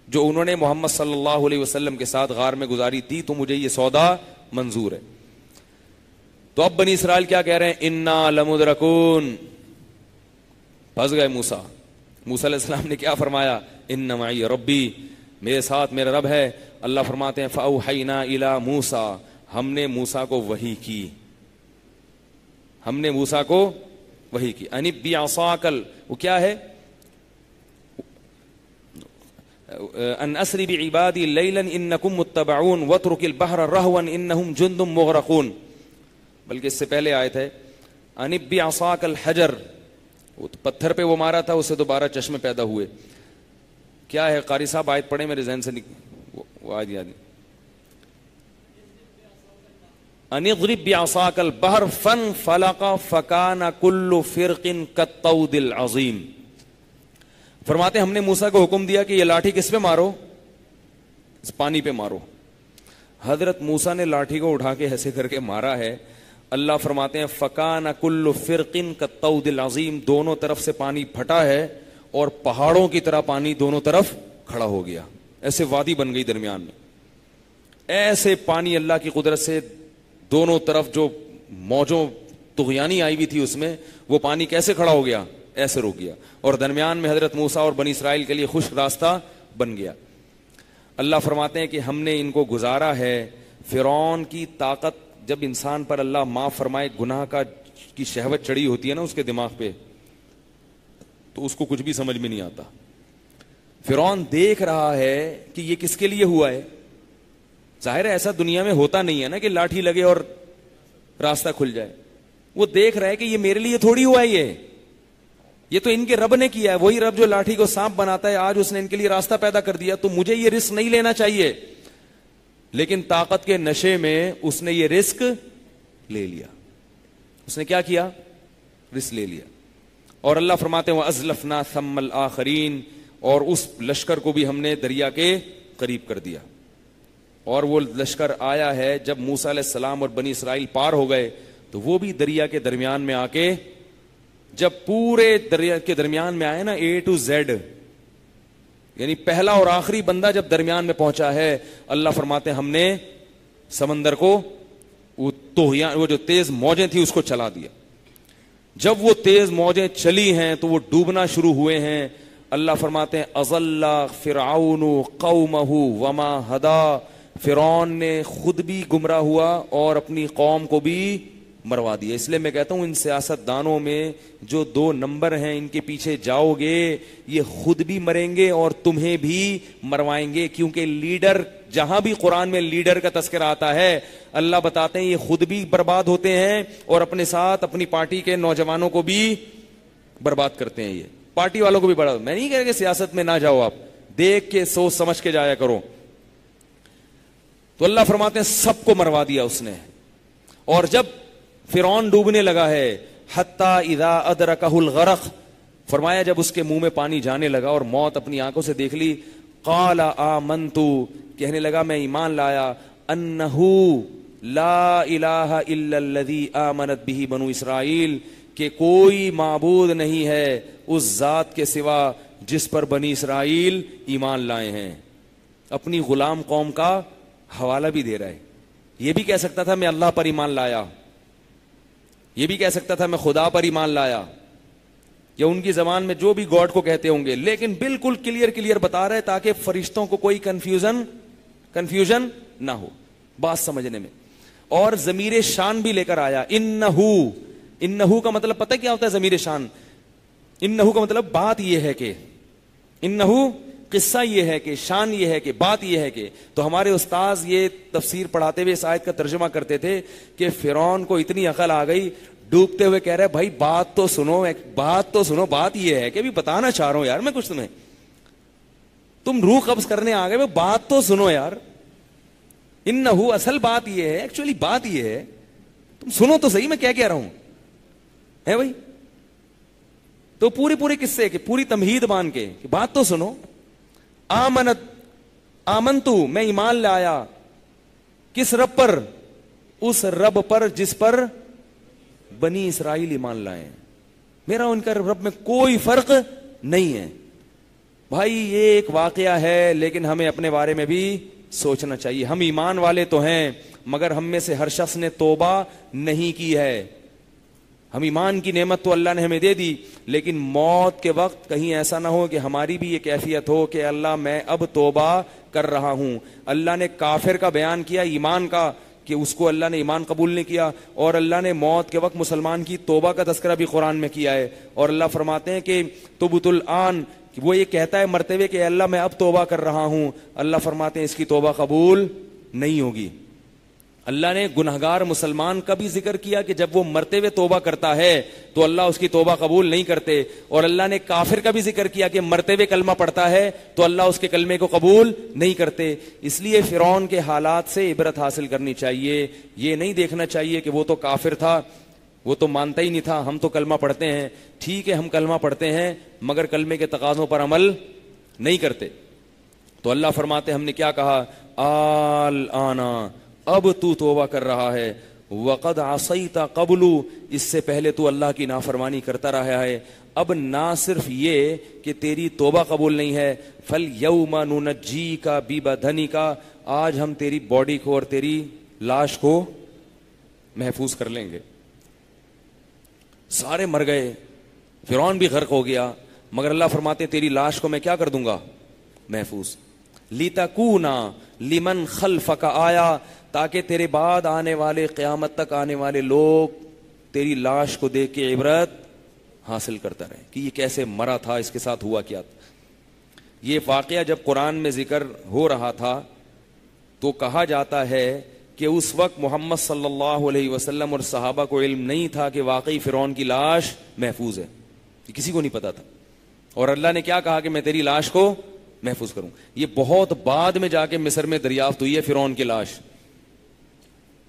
جو انہوں نے محمد صلی اللہ علیہ وسلم کے ساتھ غار میں گزاری تھی، تو مجھے یہ سودا منظور ہے. تو اب بنی اسرائیل کیا کہہ رہے ہیں؟ انا لمدرکون، پھنس گئے. موسیٰ علیہ السلام نے کیا فرمایا؟ ان معی ربی، میرے ساتھ میرا رب ہے. اللہ فرماتے ہیں فاوحینا الی موسیٰ، ہم نے موسیٰ کو وحی کی، ہم نے موسیٰ کو وحی کی. انب بعصاک، وہ کیا ہے؟ ان اسری بعبادی لیلا انکم متبعون واترک البحر رہوا انہم جند مغرقون. بلکہ اس سے پہلے آیت ہے انب بعصاک الحجر، وہ پتھر پہ وہ مارا تھا، اسے دوبارہ چشمے پیدا ہوئے. کیا ہے قاری صاحب آیت پڑھیں، میرے ذہن سے وہ آیت یاد نہیں. ان اضرب بعصاک البحر فانفلق فکان کل فرق کالطود العظیم. فرماتے ہم نے موسیٰ کو حکم دیا کہ یہ لاٹھی کس پہ مارو؟ اس پانی پہ مارو. حضرت موسیٰ نے لاٹھی کو اٹھا کے ایسے کر کے مارا ہے. اللہ فرماتے ہیں فکان کل فرق کالطود العظیم، دونوں طرف سے پانی پھٹا ہے اور پہاڑوں کی طرح پانی دونوں طرف کھڑا ہو گیا، ایسے وادی بن گئی درمیان میں. ایسے پانی اللہ کی قدرت سے دونوں طرف جو موجوں طغیانی آئی ہوئی تھی اس میں، وہ پانی کیسے کھڑا ہو گیا؟ ایسے رک گیا، اور درمیان میں حضرت موسیٰ اور بنی اسرائیل کے لیے خشک راستہ بن گیا. اللہ فرماتے ہیں کہ ہم نے ان کو گزارا ہے. فرعون کی طاقت، جب انسان پر اللہ معاف فرمائے گناہ کی شہوت چڑھی ہوتی ہے نا اس کے دماغ پہ، تو اس کو کچھ بھی سمجھ میں نہیں آتا. فرعون دیکھ رہا ہے کہ یہ کس کے لیے ہوا ہے. ظاہر ہے ایسا دنیا میں ہوتا نہیں ہے نا کہ لاٹھی لگے اور راستہ کھل جائے. وہ دیکھ رہا ہے کہ یہ میرے لیے تھوڑی ہوا ہے، یہ تو ان کے رب نے کیا ہے. وہی رب جو لاٹھی کو سانپ بناتا ہے، آج اس نے ان کے لیے راستہ پیدا کر دیا، تو مجھے یہ رسک نہیں لینا چاہیے. لیکن طاقت کے نشے میں اس نے یہ رسک لے لیا. اس نے کیا کیا؟ رسک لے لیا. اور اللہ فرماتے ہیں وَأَزْلَفْنَا ثَمَّ الْآخَرِينَ، اور اس لشکر کو بھی ہم نے دریا کے قریب کر دیا. اور وہ لشکر آیا ہے جب موسیٰ علیہ السلام اور بنی اسرائیل پار ہو گئے، تو وہ بھی دریا کے درمیان میں آ کے، جب پورے دریا کے درمیان میں آئے نا A to Z، یعنی پہلا اور آخری بندہ جب درمیان میں پہنچا ہے، اللہ فرماتے ہیں ہم نے سمندر کو وہ جو تیز موجیں تھی اس کو چلا دیا. جب وہ تیز موجیں چلی ہیں تو وہ ڈوبنا شروع ہوئے ہیں. اللہ فرماتے ہیں اضل فرعون قومہ وما ہدا، فرعون نے خود بھی گمراہ ہوا اور اپنی قوم کو بھی مروا دیا. اس لیے میں کہتا ہوں ان سیاست دانوں میں جو 2 نمبر ہیں، ان کے پیچھے جاؤ گے، یہ خود بھی مریں گے اور تمہیں بھی مروائیں گے. کیونکہ لیڈر، جہاں بھی قرآن میں لیڈر کا تذکرہ آتا ہے، اللہ بتاتے ہیں یہ خود بھی برباد ہوتے ہیں اور اپنے ساتھ اپنی پارٹی کے نوجوانوں کو بھی برباد کرتے ہیں. یہ پارٹی والوں کو بھی برباد. میں نہیں کہہ رہا کہ سیاست میں نہ جاؤ، آپ دیکھ کے سوچ سمجھ کے جایا کرو. تو اللہ فرماتے ہیں سب کو مروا دیا اس نے. اور جب فرعون ڈوبنے لگا ہے، حتی اذا ادرکہ الغرق، فرمایا جب اس کے منہ میں پانی جانے لگا اور موت اپنی آنکھوں سے دیکھ لی، قال آمنت، کہنے لگا میں ایمان لایا، انہو لا الہ الا الذی آمنت بہ بنو اسرائیل، کہ کوئی معبود نہیں ہے اس ذات کے سوا جس پر بنی اسرائیل ایمان لائے ہیں. اپنی غلام قوم کا حوالہ بھی دے رہا ہے. یہ بھی کہہ سکتا تھا میں اللہ پر ایمان لایا، یہ بھی کہہ سکتا تھا میں خدا پر ایمان لایا، یا ان کی زبان میں جو بھی گاڈ کو کہتے ہوں گے, لیکن بالکل کلیئر بتا رہے تاکہ فرشتوں کو کوئی کنفیوژن نہ ہو بات سمجھنے میں. اور ضمیر شان بھی لے کر آیا, انہو کا مطلب پتہ کیا ہوتا ہے ضمیر شان؟ انہو کا مطلب بات یہ ہے کہ, انہو قصہ یہ ہے کہ, شان یہ ہے کہ, بات یہ ہے کہ. تو ہمارے استاذ یہ تفسیر پڑھاتے ہوئے اس آیت کا ترجمہ کرتے تھے کہ فرعون کو اتنی عقل آ گئی, ڈوبتے ہوئے کہہ رہے بھائی بات تو سنو, بات یہ ہے کہ ابھی بتانا چاہ رہا ہوں یار میں کچھ تمہیں, تم روح قبض کرنے آ گئے, بات تو سنو یار. انہو اصل بات یہ ہے, ایکچولی بات یہ ہے, تم سنو تو صحیح میں کیا کہہ رہا ہوں ہے بھائی. تو پورے قصے کے پوری تمہید مان کے کہ بات تو سنو. آمنتو میں ایمان لایا, کس رب پر؟ اس رب پر جس پر بنی اسرائیل ایمان لائے. میرا ان کا رب میں کوئی فرق نہیں ہے. بھائی یہ ایک واقعہ ہے لیکن ہمیں اپنے بارے میں بھی سوچنا چاہیے. ہم ایمان والے تو ہیں مگر ہم میں سے ہر شخص نے توبہ نہیں کی ہے. ہم ایمان کی نعمت تو اللہ نے ہمیں دے دی, لیکن موت کے وقت کہیں ایسا نہ ہو کہ ہماری بھی یہ کیفیت ہو کہ اللہ میں اب توبہ کر رہا ہوں. اللہ نے کافر کا بیان کیا, ایمان کا, کہ اس کو اللہ نے ایمان قبول نہیں کیا, اور اللہ نے موت کے وقت مسلمان کی توبہ کا تذکرہ بھی قرآن میں کیا ہے. اور اللہ فرماتے ہیں کہ تبت الآن, وہ یہ کہتا ہے مرتے ہوئے کہ اللہ میں اب توبہ کر رہا ہوں. اللہ فرماتے ہیں اس کی توبہ قبول نہیں ہوگی. اللہ نے گنہگار مسلمان کا بھی ذکر کیا کہ جب وہ مرتے ہوئے توبہ کرتا ہے تو اللہ اس کی توبہ قبول نہیں کرتے, اور اللہ نے کافر کا بھی ذکر کیا کہ مرتے ہوئے کلمہ پڑھتا ہے تو اللہ اس کے کلمے کو قبول نہیں کرتے. اس لیے فرعون کے حالات سے عبرت حاصل کرنی چاہیے. یہ نہیں دیکھنا چاہیے کہ وہ تو کافر تھا, وہ تو مانتا ہی نہیں تھا, ہم تو کلمہ پڑھتے ہیں. ٹھیک ہے ہم کلمہ پڑھتے ہیں مگر کلمے کے تقاضوں پر عمل نہیں کرتے. تو اللہ فرماتے ہم نے کیا کہا, آنا اب تو توبہ کر رہا ہے, وقد عصیت قبل, اس سے پہلے تو اللہ کی نافرمانی کرتا رہا ہے. اب نہ صرف یہ کہ تیری توبہ قبول نہیں ہے, فَالْيَوْمَ نُنَجِّيكَ بِبَدَنِكَ, آج ہم تیری باڈی کو اور تیری لاش کو محفوظ کر لیں گے. سارے مر گئے, فرعون بھی غرق ہو گیا, مگر اللہ فرماتے تیری لاش کو میں کیا کر دوں گا, محفوظ. لِتَكُونَ لِمَنْ خَلْفَكَ آیا, تاکہ تیرے بعد آنے والے, قیامت تک آنے والے لوگ تیری لاش کو دیکھ کے عبرت حاصل کرتا رہے کہ یہ کیسے مرا تھا, اس کے ساتھ ہوا کیا تھا. یہ واقعہ جب قرآن میں ذکر ہو رہا تھا تو کہا جاتا ہے کہ اس وقت محمد صلی اللہ علیہ وسلم اور صحابہ کو علم نہیں تھا کہ واقعی فرعون کی لاش محفوظ ہے, کسی کو نہیں پتا تھا. اور اللہ نے کیا کہا کہ میں تیری لاش کو محفوظ کروں. یہ بہت بعد میں جا کے مصر میں دریافت ہوئی ہے فرعون کی لاش,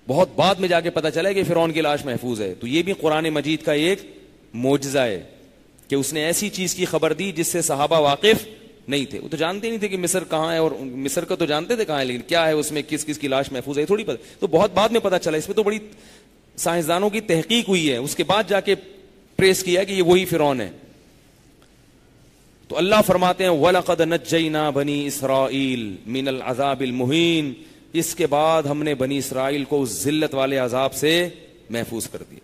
بہت بعد میں جا کے پتا چلا کہ فرعون کی لاش محفوظ ہے. تو یہ بھی قرآن مجید کا ایک معجزہ ہے کہ اس نے ایسی چیز کی خبر دی جس سے صحابہ واقف نہیں تھے. وہ تو جانتے نہیں تھے کہ مصر کہاں ہے, اور مصر کا تو جانتے تھے کہاں ہے, لیکن کیا ہے اس میں کس کس کی لاش محفوظ ہے تھوڑی پتہ. تو بہت بعد میں پتا چلا, اس میں تو بڑی سائنسدانوں کی تحقیق ہوئی ہے, اس کے بعد جا کے پریس کیا کہ یہ وہی فرعون ہے. تو اللہ فرماتے ہیں وَلَقَدْ نَجَّيْنَا بَنِي إِسْرَائِيلَ مِنَ الْعَذَابِ الْمُهِينِ, اس کے بعد ہم نے بنی اسرائیل کو اس ذلت والے عذاب سے محفوظ کر دیا.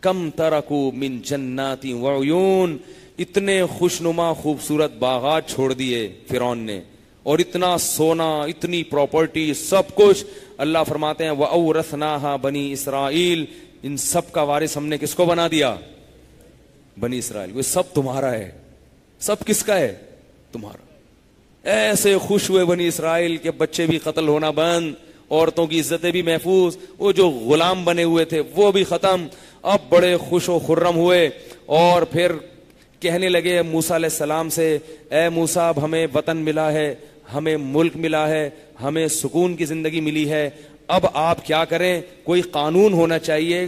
کم ترکوا من جنات وعیون, اتنے خوشنما خوبصورت باغات چھوڑ دیے فرعون نے, اور اتنا سونا, اتنی پراپرٹی, سب کچھ. اللہ فرماتے ہیں وَأَوْرَثْنَاهَا بَنِي إِسْرَائِيلَ, ان سب کا وارث ہم نے کس کو بنا دیا, بنی اسرائیل. وہ سب تمہارا ہے, سب کس کا ہے, تمہارا. ایسے خوش ہوئے بنی اسرائیل کہ بچے بھی قتل ہونا بند, عورتوں کی عزتیں بھی محفوظ, وہ جو غلام بنے ہوئے تھے وہ بھی ختم. اب بڑے خوش و خرم ہوئے, اور پھر کہنے لگے موسیٰ علیہ السلام سے, اے موسیٰ اب ہمیں وطن ملا ہے, ہمیں ملک ملا ہے, ہمیں سکون کی زندگی ملی ہے, اب آپ کیا کریں, کوئی قانون ہونا چاہیے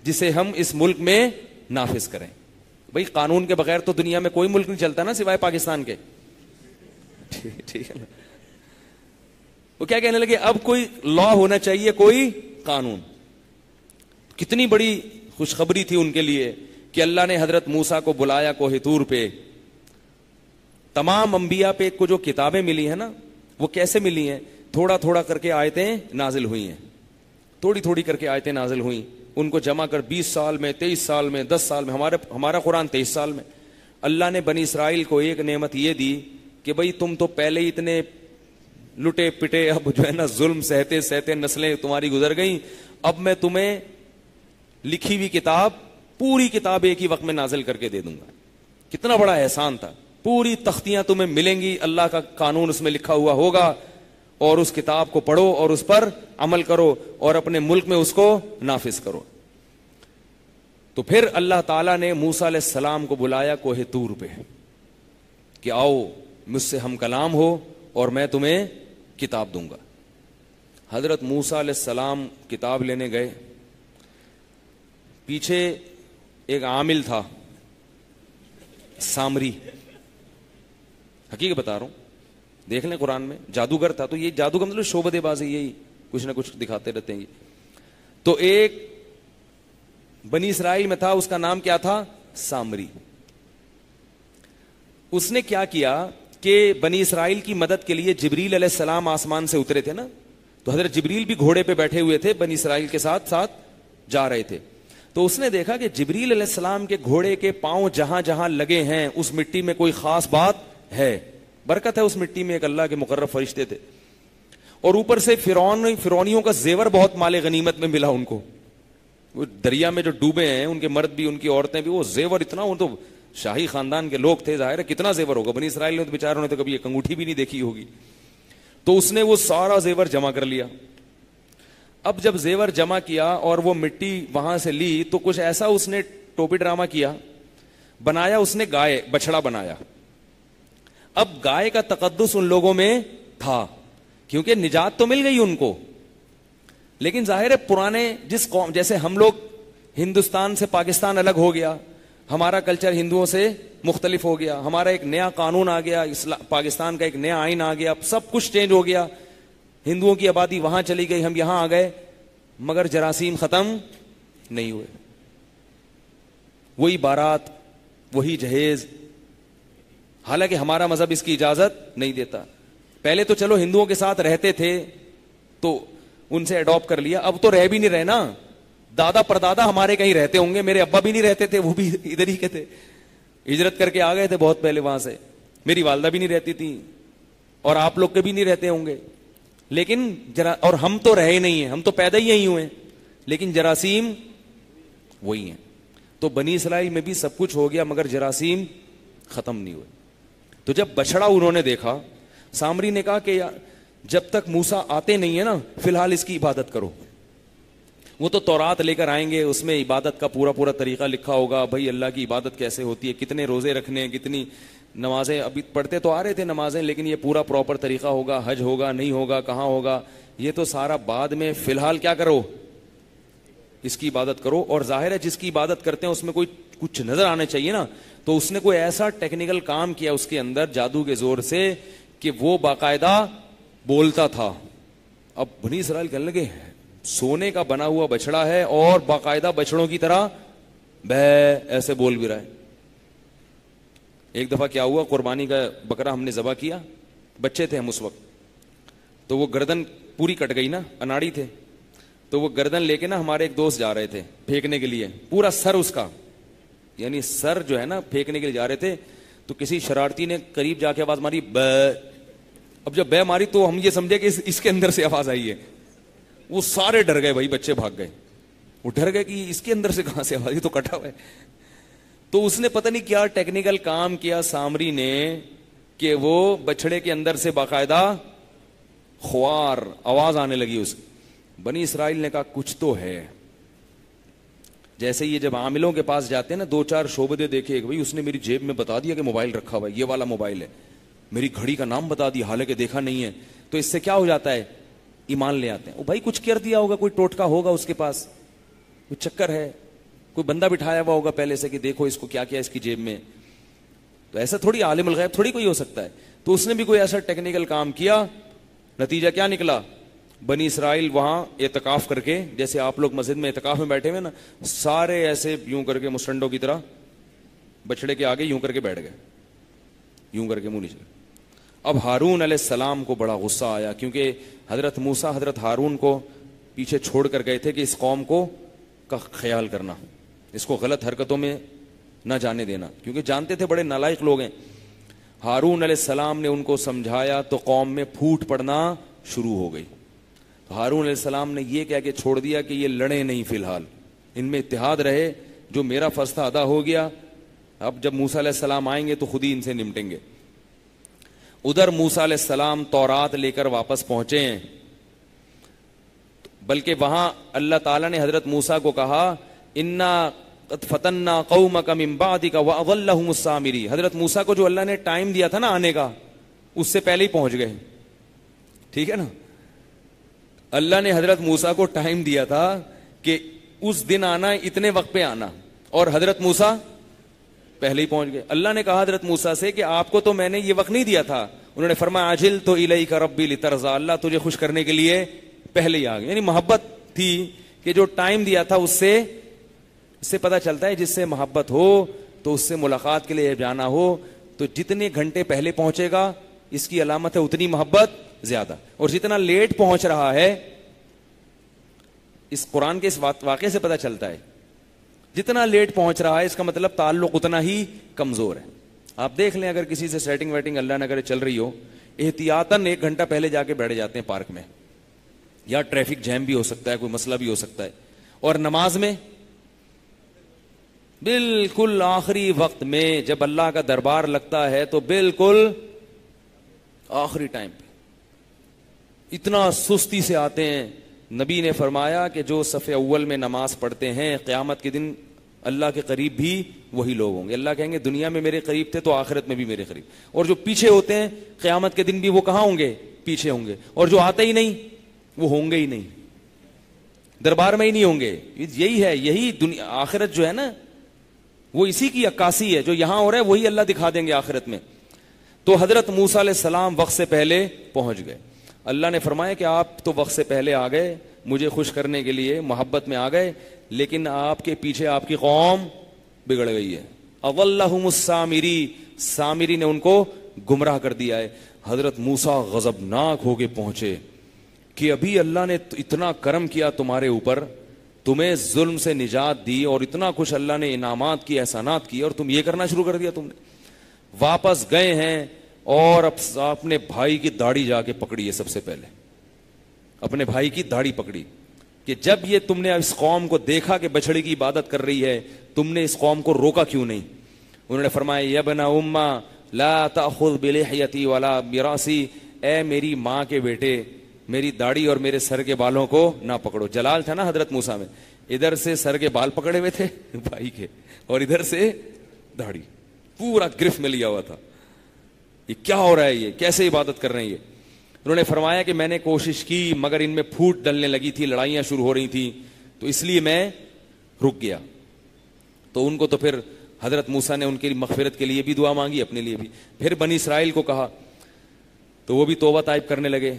جسے ہم اس ملک میں نافذ کریں. بھئی قانون کے بغیر تو دنیا میں کوئی ملک نہیں چلتا نا سوائے پاکستان کے. ٹھیک ہے نا. وہ کیا کہنے لگے, اب کوئی لا ہونا چاہیے, کوئی قانون. کتنی بڑی خوشخبری تھی ان کے لیے کہ اللہ نے حضرت موسیٰ کو بلایا کوہ طور پہ. تمام انبیاء پہ کو جو کتابیں ملی ہیں نا, وہ کیسے ملی ہیں, تھوڑا تھوڑا کر کے آیتیں نازل ہوئی ہیں, تھوڑی تھوڑی کر کے آیتیں نازل ہوئیں. ان کو جمع کر 20 سال میں, 23 سال میں, 10 سال میں, ہمارا قرآن 23 سال میں. اللہ نے بنی اسرائیل کو ایک نعمت یہ دی کہ بھئی تم تو پہلے ہی اتنے لٹے پٹے، اب جو ہے نا ظلم سہتے سہتے نسلیں تمہاری گزر گئیں، اب میں تمہیں لکھی ہوئی کتاب، پوری کتاب ایک ہی وقت میں نازل کر کے دے دوں گا۔ کتنا بڑا احسان تھا، پوری تختیاں تمہیں ملیں گی، اللہ کا قانون اس میں لکھا ہوا ہوگا، اور اس کتاب کو پڑھو اور اس پر عمل کرو اور اپنے ملک میں اس کو نافذ کرو۔ تو پھر اللہ تعالیٰ نے موسیٰ علیہ السلام کو بلایا کوہ طور پہ کہ آؤ مجھ سے ہم کلام ہو اور میں تمہیں کتاب دوں گا۔ حضرت موسیٰ علیہ السلام کتاب لینے گئے، پیچھے ایک عامل تھا سامری، حقیقت بتا رہا ہوں، دیکھ لیں قرآن میں، جادوگر تھا۔ تو یہ جادو کا مطلب شعبدے بازی، یہی کچھ نہ کچھ دکھاتے رہتے ہیں۔ تو ایک بنی اسرائیل میں تھا، اس کا نام کیا تھا؟ سامری۔ اس نے کیا کیا کہ بنی اسرائیل کی مدد کے لیے جبریل علیہ السلام آسمان سے اترے تھے نا، تو حضرت جبریل بھی گھوڑے پہ بیٹھے ہوئے تھے، بنی اسرائیل کے ساتھ ساتھ جا رہے تھے۔ تو اس نے دیکھا کہ جبریل علیہ السلام کے گھوڑے کے پاؤں جہاں جہاں لگے ہیں اس مٹی میں کوئی خاص بات ہے، برکت ہے اس مٹی میں، ایک اللہ کے مقرب فرشتے تھے۔ اور اوپر سے فرعونیوں کا زیور بہت مال غنیمت میں ملا ان کو، وہ دریا میں جو ڈوبے ہیں ان کے مرد بھی ان کی عورتیں بھی، وہ زیور اتنا، وہ تو شاہی خاندان کے لوگ تھے، ظاہر ہے کتنا زیور ہوگا، بنی اسرائیل نے تو بیچاروں نے تو کبھی ایک انگوٹھی بھی نہیں دیکھی ہوگی۔ تو اس نے وہ سارا زیور جمع کر لیا۔ اب جب زیور جمع کیا اور وہ مٹی وہاں سے لی تو کچھ ایسا اس نے ٹوپی ڈرامہ کیا، بنایا اس نے گائے، بچڑا بنایا۔ اب گائے کا تقدس ان لوگوں میں تھا کیونکہ نجات تو مل گئی ان کو، لیکن ظاہر ہے پرانے جس قوم، جیسے ہم لوگ ہندوستان سے پاکستان الگ ہو گیا، ہمارا کلچر ہندوؤں سے مختلف ہو گیا، ہمارا ایک نیا قانون آ گیا، پاکستان کا ایک نیا آئین آ گیا، سب کچھ چینج ہو گیا، ہندوؤں کی آبادی وہاں چلی گئی، ہم یہاں آ گئے، مگر جراثیم ختم نہیں ہوئے، وہی بارات، وہی جہیز، حالانکہ ہمارا مذہب اس کی اجازت نہیں دیتا۔ پہلے تو چلو ہندوؤں کے ساتھ رہتے تھے تو ان سے اڈاپٹ کر لیا، اب تو رہ بھی نہیں رہے نا، دادا پردادا ہمارے کہیں رہتے ہوں گے، میرے ابا بھی نہیں رہتے تھے، وہ بھی ادھر ہی کے تھے، ہجرت کر کے آ گئے تھے بہت پہلے وہاں سے، میری والدہ بھی نہیں رہتی تھی اور آپ لوگ کے بھی نہیں رہتے ہوں گے، لیکن اور ہم تو رہے نہیں ہیں، ہم تو پیدا ہی یہیں ہوئے ہیں، لیکن جراثیم وہی ہیں۔ تو بنی اسرائیل میں بھی سب کچھ ہو گیا مگر جراثیم ختم نہیں ہوئے۔ تو جب بچڑا انہوں نے دیکھا، سامری نے کہا کہ جب تک موسیٰ آتے نہیں ہیں نا، فی الحال اس کی عبادت کرو۔ وہ تو تورات لے کر آئیں گے، اس میں عبادت کا پورا پورا طریقہ لکھا ہوگا، بھائی اللہ کی عبادت کیسے ہوتی ہے، کتنے روزے رکھنے ہیں، کتنی نمازیں، ابھی پڑھتے تو آ رہے تھے نمازیں، لیکن یہ پورا پراپر طریقہ ہوگا، حج ہوگا نہیں ہوگا، کہاں ہوگا، یہ تو سارا بعد میں، فی الحال کیا کرو، اس کی عبادت کرو۔ اور ظاہر ہے جس کی عبادت کرتے ہیں اس میں کوئی کچھ نظر آنا چاہیے نا، تو اس نے کوئی ایسا ٹیکنیکل کام کیا اس کے اندر جادو کے زور سے کہ وہ باقاعدہ بولتا تھا۔ اب بنی اسرائیل کہنے لگے سونے کا بنا ہوا بچڑا ہے اور باقاعدہ بچڑوں کی طرح بے ایسے بول بھی رہا ہے۔ ایک دفعہ کیا ہوا، قربانی کا بکرا ہم نے ذبح کیا، بچے تھے ہم اس وقت، تو وہ گردن پوری کٹ گئی نا، اناڑی تھے، تو وہ گردن لے کے نا ہمارے ایک دوست جا رہے تھے پھینکنے کے لیے، پورا سر اس کا، یعنی سر جو ہے نا پھینکنے کے لیے جا رہے تھے، تو کسی شرارتی نے قریب جا کے آواز ماری بے۔ اب جب بے ماری تو ہم یہ سمجھے کہ اس کے اندر سے آواز آئی ہے، وہ سارے ڈر گئے، بھائی بچے بھاگ گئے، وہ ڈر گئے کہ اس کے اندر سے کہاں سے آواز، یہ تو کٹا ہوا ہے۔ تو اس نے پتہ نہیں کیا ٹیکنیکل کام کیا سامری نے کہ وہ بچڑے کے اندر سے باقاعدہ خوار آواز آنے لگی اس کی۔ بنی اسرائیل نے کہا کچھ تو ہے۔ جیسے یہ جب عاملوں کے پاس جاتے ہیں نا، دو چار شعبدے دیکھے کہ بھائی اس نے میری جیب میں بتا دیا کہ موبائل رکھا ہوا ہے، یہ والا موبائل ہے، میری گھڑی کا نام بتا دیا حالانکہ دیکھا نہیں ہے، تو اس سے کیا ہو جاتا ہے، ایمان لے آتے ہیں۔ وہ بھائی کچھ کر دیا ہوگا، کوئی ٹوٹکا ہوگا اس کے پاس، کوئی چکر ہے، کوئی بندہ بٹھایا ہوا ہوگا پہلے سے کہ دیکھو اس کو کیا کیا اس کی جیب میں، تو ایسا تھوڑی عالم الغیب تھوڑی کوئی ہو سکتا ہے۔ تو اس نے بھی کوئی ایسا ٹیکنیکل کام کیا، نتیجہ کیا نکلا، بنی اسرائیل وہاں اعتکاف کر کے، جیسے آپ لوگ مسجد میں اعتکاف میں بیٹھے ہوئے نا، سارے ایسے یوں کر کے مسٹنڈوں کی طرح بچڑے کے آگے یوں کر کے بیٹھ گئے، یوں کر کے منہ نیچے۔ اب ہارون علیہ السلام کو بڑا غصہ آیا، کیونکہ حضرت موسیٰ حضرت ہارون کو پیچھے چھوڑ کر گئے تھے کہ اس قوم کو کا خیال کرنا، اس کو غلط حرکتوں میں نہ جانے دینا، کیونکہ جانتے تھے بڑے نالائق لوگ ہیں۔ ہارون علیہ السلام نے ان کو سمجھایا تو قوم میں پھوٹ پڑنا شروع ہو گئی۔ تو ہارون علیہ السلام نے یہ کہہ کے چھوڑ دیا کہ یہ لڑیں نہیں، فی الحال ان میں اتحاد رہے، جو میرا فرض تھا ادا ہو گیا، اب جب موسیٰ علیہ السلام آئیں گے تو خود ہی ان سے نمٹیں گے۔ ادھر موسیٰ علیہ السلام تورات لے کر واپس پہنچے ہیں، بلکہ وہاں اللہ تعالیٰ نے حضرت موسیٰ کو کہا انا قد فتنا قومک من بعدک واضلهم السامری، حضرت موسیٰ کو جو اللہ نے ٹائم دیا تھا نا آنے کا، اس سے پہلے ہی پہنچ گئے، ٹھیک ہے نا۔ اللہ نے حضرت موسیٰ کو ٹائم دیا تھا کہ اس دن آنا، اتنے وقت پہ آنا، اور حضرت موسیٰ پہلے ہی پہنچ گئے۔ اللہ نے کہا حضرت موسیٰ سے کہ آپ کو تو میں نے یہ وقت نہیں دیا تھا، انہوں نے فرمایا عجلت الیک ربی لترضی، اللہ تجھے خوش کرنے کے لیے پہلے ہی آ گئے، یعنی محبت تھی کہ جو ٹائم دیا تھا اس سے پتہ چلتا ہے جس سے محبت ہو تو اس سے ملاقات کے لیے جانا ہو تو جتنے گھنٹے پہلے پہنچے گا اس کی علامت ہے اتنی محبت زیادہ، اور جتنا لیٹ پہنچ رہا ہے اس قرآن کے اس واقعے سے پتہ چلتا ہے، جتنا لیٹ پہنچ رہا ہے اس کا مطلب تعلق اتنا ہی کمزور ہے۔ آپ دیکھ لیں اگر کسی سے سیٹنگ ویٹنگ اللہ نہ کرے چل رہی ہو، احتیاطاً 1 گھنٹہ پہلے جا کے بیٹھ جاتے ہیں پارک میں، یا ٹریفک جیم بھی ہو سکتا ہے، کوئی مسئلہ بھی ہو سکتا ہے، اور نماز میں بالکل آخری وقت میں جب اللہ کا دربار لگتا ہے تو بالکل آخری ٹائم پہ اتنا سستی سے آتے ہیں۔ نبی نے فرمایا کہ جو صف اول میں نماز پڑھتے ہیں قیامت کے دن اللہ کے قریب بھی وہی لوگ ہوں گے، اللہ کہیں گے دنیا میں میرے قریب تھے تو آخرت میں بھی میرے قریب، اور جو پیچھے ہوتے ہیں قیامت کے دن بھی وہ کہاں ہوں گے؟ پیچھے ہوں گے، اور جو آتے ہی نہیں وہ ہوں گے ہی نہیں، دربار میں ہی نہیں ہوں گے۔ یہی ہے، یہی دنیا آخرت جو ہے نا وہ اسی کی عکاسی ہے، جو یہاں ہو رہا ہے وہی اللہ دکھا دیں گے آخرت میں۔ تو حضرت موسیٰ علیہ السلام وقت سے پہلے پہنچ گئے۔ اللہ نے فرمایا کہ آپ تو وقت سے پہلے آ گئے، مجھے خوش کرنے کے لیے محبت میں آ گئے، لیکن آپ کے پیچھے آپ کی قوم بگڑ گئی ہے۔ اضلهم السامری، سامری نے ان کو گمراہ کر دیا ہے۔ حضرت موسیٰ غضبناک ہو کے پہنچے کہ ابھی اللہ نے اتنا کرم کیا تمہارے اوپر، تمہیں ظلم سے نجات دی، اور اتنا کچھ اللہ نے انعامات کی، احسانات کی، اور تم یہ کرنا شروع کر دیا تم نے۔ واپس گئے ہیں اور اپنے بھائی کی داڑھی جا کے پکڑی ہے، سب سے پہلے اپنے بھائی کی داڑھی پکڑی کہ جب یہ تم نے اس قوم کو دیکھا کہ بچڑے کی عبادت کر رہی ہے، تم نے اس قوم کو روکا کیوں نہیں؟ انہوں نے فرمایا یا ابن امّا لا تأخذ بلحیتی ولا براسی، اے میری ماں کے بیٹے میری داڑھی اور میرے سر کے بالوں کو نہ پکڑو۔ جلال تھا نا حضرت موسیٰ میں، ادھر سے سر کے بال پکڑے ہوئے تھے بھائی کے، اور ادھر سے داڑھی پورا گرفت میں لیا ہوا تھا، یہ کیا ہو رہا ہے، یہ کیسے عبادت کر رہے ہیں یہ؟ انہوں نے فرمایا کہ میں نے کوشش کی مگر ان میں پھوٹ ڈلنے لگی تھی، لڑائیاں شروع ہو رہی تھیں، تو اس لیے میں رک گیا۔ تو ان کو تو پھر حضرت موسیٰ نے ان کی مغفرت کے لیے بھی دعا مانگی، اپنے لیے بھی۔ پھر بنی اسرائیل کو کہا تو وہ بھی توبہ طائب کرنے لگے۔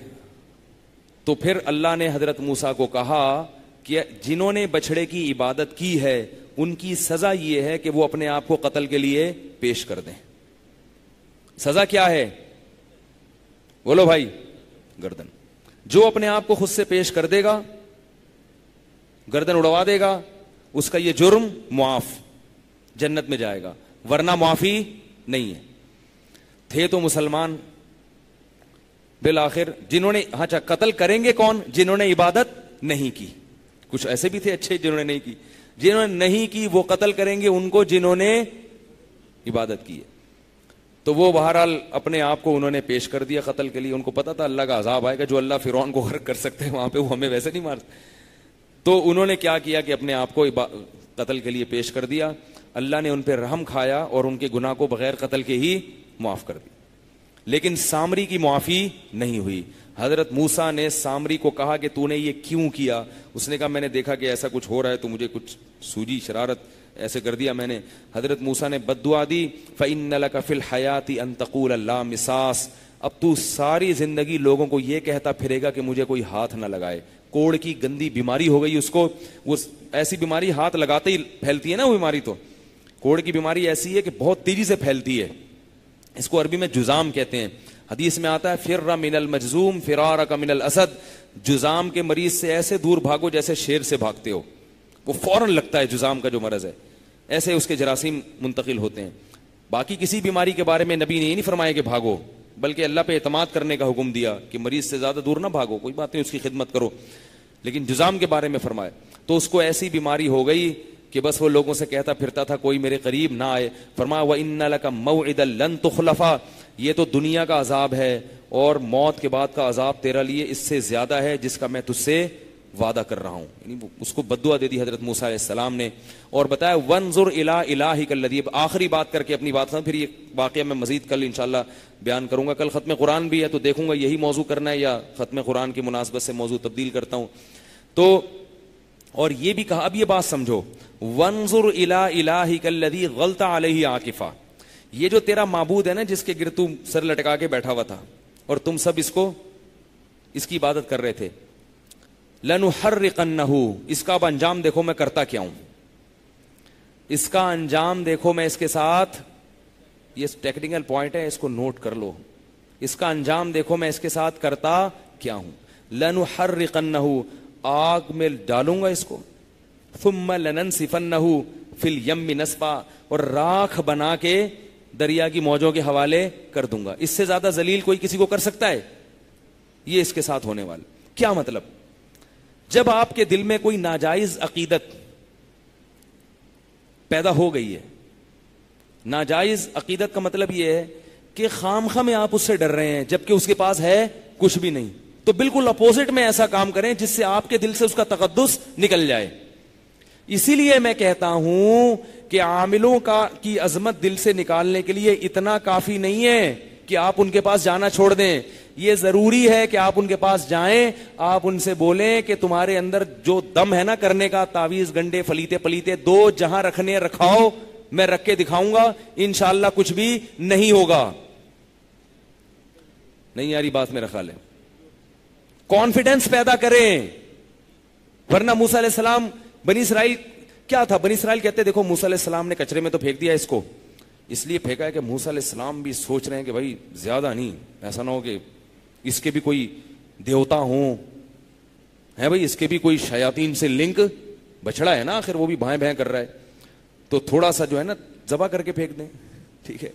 تو پھر اللہ نے حضرت موسیٰ کو کہا کہ جنہوں نے بچڑے کی عبادت کی ہے ان کی سزا یہ ہے کہ وہ اپنے آپ کو قتل کے لیے پیش کر دیں۔ سزا کیا ہے؟ بولو بھائی، گردن۔ جو اپنے آپ کو خود سے پیش کر دے گا، گردن اڑوا دے گا، اس کا یہ جرم معاف، جنت میں جائے گا، ورنہ معافی نہیں ہے۔ تھے تو مسلمان بالآخر، جنہوں نے اچھا قتل کریں گے کون؟ جنہوں نے عبادت نہیں کی۔ کچھ ایسے بھی تھے اچھے جنہوں نے نہیں کی، جنہوں نے نہیں کی وہ قتل کریں گے ان کو جنہوں نے عبادت کی ہے۔ تو وہ بہرحال اپنے آپ کو انہوں نے پیش کر دیا قتل کے لیے، ان کو پتا تھا اللہ کا عذاب آئے گا، جو اللہ فرعون کو غرق کر سکتے ہیں وہاں پہ وہ ہمیں ویسے نہیں مار سکتے۔ تو انہوں نے کیا کیا کہ اپنے آپ کو قتل کے لیے پیش کر دیا۔ اللہ نے ان پہ رحم کھایا اور ان کے گناہ کو بغیر قتل کے ہی معاف کر دیا، لیکن سامری کی معافی نہیں ہوئی۔ حضرت موسیٰ نے سامری کو کہا کہ تو نے یہ کیوں کیا؟ اس نے کہا میں نے دیکھا کہ ایسا کچھ ہو رہا ہے تو مجھے کچھ سوجی شرارت ایسے کر دیا میں نے۔ حضرت موسیٰ نے بد دعا دی فَإِنَّ لَكَ فِي الْحَيَاةِ أَن تَقُولَ لَا مِسَاس، اب تو ساری زندگی لوگوں کو یہ کہتا پھرے گا کہ مجھے کوئی ہاتھ نہ لگائے۔ کوڑ کی گندی بیماری ہو گئی اس کو، وہ ایسی بیماری ہاتھ لگاتے ہی پھیلتی ہے نا وہ بیماری، تو کوڑ کی بیماری ایسی ہے کہ بہت تیزی سے پھیلتی ہے، اس کو عربی میں جزام کہتے ہیں۔ حدیث میں آتا ہے فر من المجزوم فرارک من الاسد، جزام کے مریض سے ایسے دور بھاگو جیسے شیر سے بھاگتے ہو، وہ فوراً لگتا ہے جزام کا جو مرض ہے، ایسے اس کے جراثیم منتقل ہوتے ہیں. باقی کسی بیماری کے بارے میں نبی نے یہ نہیں فرمایا کہ بھاگو, بلکہ اللہ پہ اعتماد کرنے کا حکم دیا کہ مریض سے زیادہ دور نہ بھاگو, کوئی بات نہیں, اس کی خدمت کرو. لیکن جزام کے بارے میں فرمایا. تو اس کو ایسی بیماری ہو گئی کہ بس وہ لوگوں سے کہتا پھرتا تھا کوئی میرے قریب نہ آئے. فرمایا وَإِنَّ لَكَ مَوْعِدًا لَن تُخْلَفَ, یہ تو دنیا کا عذاب ہے اور موت کے بعد کا عذاب تیرا لیے اس سے زیادہ ہے جس کا میں تجھ سے وعدہ کر رہا ہوں. یعنی اس کو بد دعا دے دی حضرت موسیٰ علیہ السلام نے, اور بتایا وانظر الی الہک الذی. آخری بات کر کے اپنی بات پھر یہ واقعہ میں مزید کل انشاءاللہ بیان کروں گا. کل ختم قرآن بھی ہے تو دیکھوں گا یہی موضوع کرنا ہے یا ختم قرآن کی مناسبت سے موضوع تبدیل کرتا ہوں. تو اور یہ بھی کہا, اب یہ بات سمجھو, وانظر الی الہک الذی غلط علیہ عاکفہ, یہ جو تیرا معبود ہے نا جس کے گرد تو سر لٹکا کے بیٹھا ہوا تھا اور تم سب اس کی عبادت کر رہے تھے, لَنُحَرِّقَنَّهُ, اس کا اب انجام دیکھو میں کرتا کیا ہوں, اس کا انجام دیکھو میں اس کے ساتھ, یہ ٹیکنیکل پوائنٹ ہے اس کو نوٹ کر لو, اس کا انجام دیکھو میں اس کے ساتھ کرتا کیا ہوں. لَنُحَرِّقَنَّهُ, آگ میں ڈالوں گا اس کو, ثُمَّ لَنَنْسِفَنَّهُ فِي الْيَمِّ نَسْفًا, اور راکھ بنا کے دریا کی موجوں کے حوالے کر دوں گا. اس سے زیادہ ذلیل کوئی کسی کو کر سکتا ہے؟ یہ اس کے ساتھ ہونے والا. کیا مطلب؟ جب آپ کے دل میں کوئی ناجائز عقیدت پیدا ہو گئی ہے, ناجائز عقیدت کا مطلب یہ ہے کہ خامخواہ میں آپ اس سے ڈر رہے ہیں جبکہ اس کے پاس ہے کچھ بھی نہیں, تو بالکل اپوزٹ میں ایسا کام کریں جس سے آپ کے دل سے اس کا تقدس نکل جائے. اسی لیے میں کہتا ہوں کہ عاملوں کی عظمت دل سے نکالنے کے لیے اتنا کافی نہیں ہے کہ آپ ان کے پاس جانا چھوڑ دیں. یہ ضروری ہے کہ آپ ان کے پاس جائیں, آپ ان سے بولیں کہ تمہارے اندر جو دم ہے نا کرنے کا, تعویذ گنڈے فلیتے پلیتے دو جہاں رکھنے رکھاؤ, میں رکھ کے دکھاؤں گا, انشاءاللہ کچھ بھی نہیں ہوگا. نہیں یاری بات میں رکھا لیں, کانفیڈنس پیدا کریں. ورنہ موسیٰ علیہ السلام, بنی اسرائیل کیا تھا, بنی اسرائیل کہتے دیکھو موسیٰ علیہ السلام نے کچرے میں تو پھینک دیا اس کو, اس لیے پھینکا ہے کہ موسیٰ علیہ السلام بھی سوچ رہے ہیں کہ بھائی زیادہ نہیں, ایسا نہ ہو کہ اس کے بھی کوئی دیوتا ہوں, ہے بھائی اس کے بھی کوئی شیاطین سے لنک, بچڑا ہے نا آخر, وہ بھی بھائیں بھائیں کر رہا ہے, تو تھوڑا سا جو ہے نا ذبح کر کے پھینک دیں, ٹھیک ہے.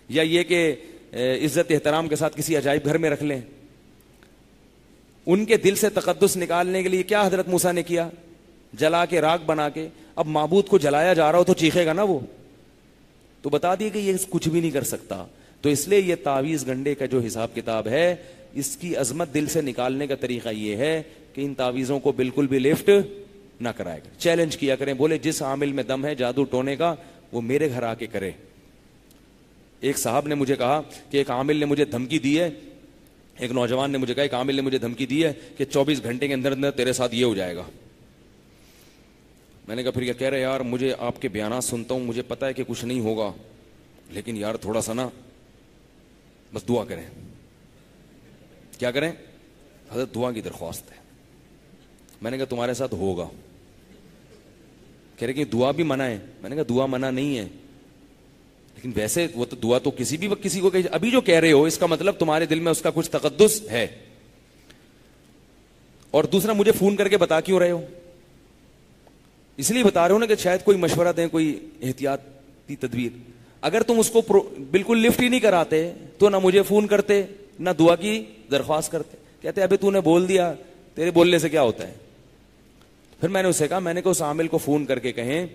یا یہ کہ عزت احترام کے ساتھ کسی عجائب گھر میں رکھ لیں. ان کے دل سے تقدس نکالنے کے لیے کیا حضرت موسیٰ نے کیا, جلا کے راکھ بنا کے. اب معبود کو جلایا جا رہا ہو تو چیخے گا نا وہ, تو بتا دیے کہ یہ کچھ بھی نہیں کر سکتا. تو اس لیے یہ تعویذ گنڈے کا جو حساب کتاب ہے, اس کی عظمت دل سے نکالنے کا طریقہ یہ ہے کہ ان تعویذوں کو بالکل بھی لفٹ نہ کرائے گا. چیلنج کیا کریں, بولے جس عامل میں دم ہے جادو ٹونے کا وہ میرے گھر آ کے کرے. ایک صاحب نے مجھے کہا کہ ایک عامل نے مجھے دھمکی دی ہے, ایک نوجوان نے مجھے کہا ایک عامل نے مجھے دھمکی دی ہے کہ 24 گھنٹے کے اندر اندر تیرے ساتھ یہ ہو جائے گا. میں نے کہا پھر کیا کہہ رہے یار, مجھے آپ کے بیانات سنتا ہوں, مجھے پتا ہے کہ کچھ نہیں ہوگا, لیکن یار تھوڑا سا نا بس دعا کریں. کیا کریں حضرت؟ دعا کی درخواست ہے. میں نے کہا تمہارے ساتھ ہوگا. کہہ رہے کہ دعا بھی منع ہے. میں نے کہا دعا منع نہیں ہے, لیکن ویسے وہ تو دعا تو کسی بھی وقت کسی کو ابھی جو کہہ رہے ہو اس کا مطلب تمہارے دل میں اس کا کچھ تقدس ہے. اور دوسرا, مجھے فون کر کے بتا کیوں رہے ہو؟ اس لیے بتا رہے ہو نا کہ شاید کوئی مشورہ دیں, کوئی احتیاطی تدبیر. اگر تم اس کو بالکل لفٹ ہی نہیں کراتے تو نہ مجھے فون کرتے نہ دعا کی درخواست کرتے. کہتے ابھی تو نے بول دیا, تیرے بولنے سے کیا ہوتا ہے. پھر میں نے اسے کہا, میں نے کہا اس عامل کو فون کر کے کہیں,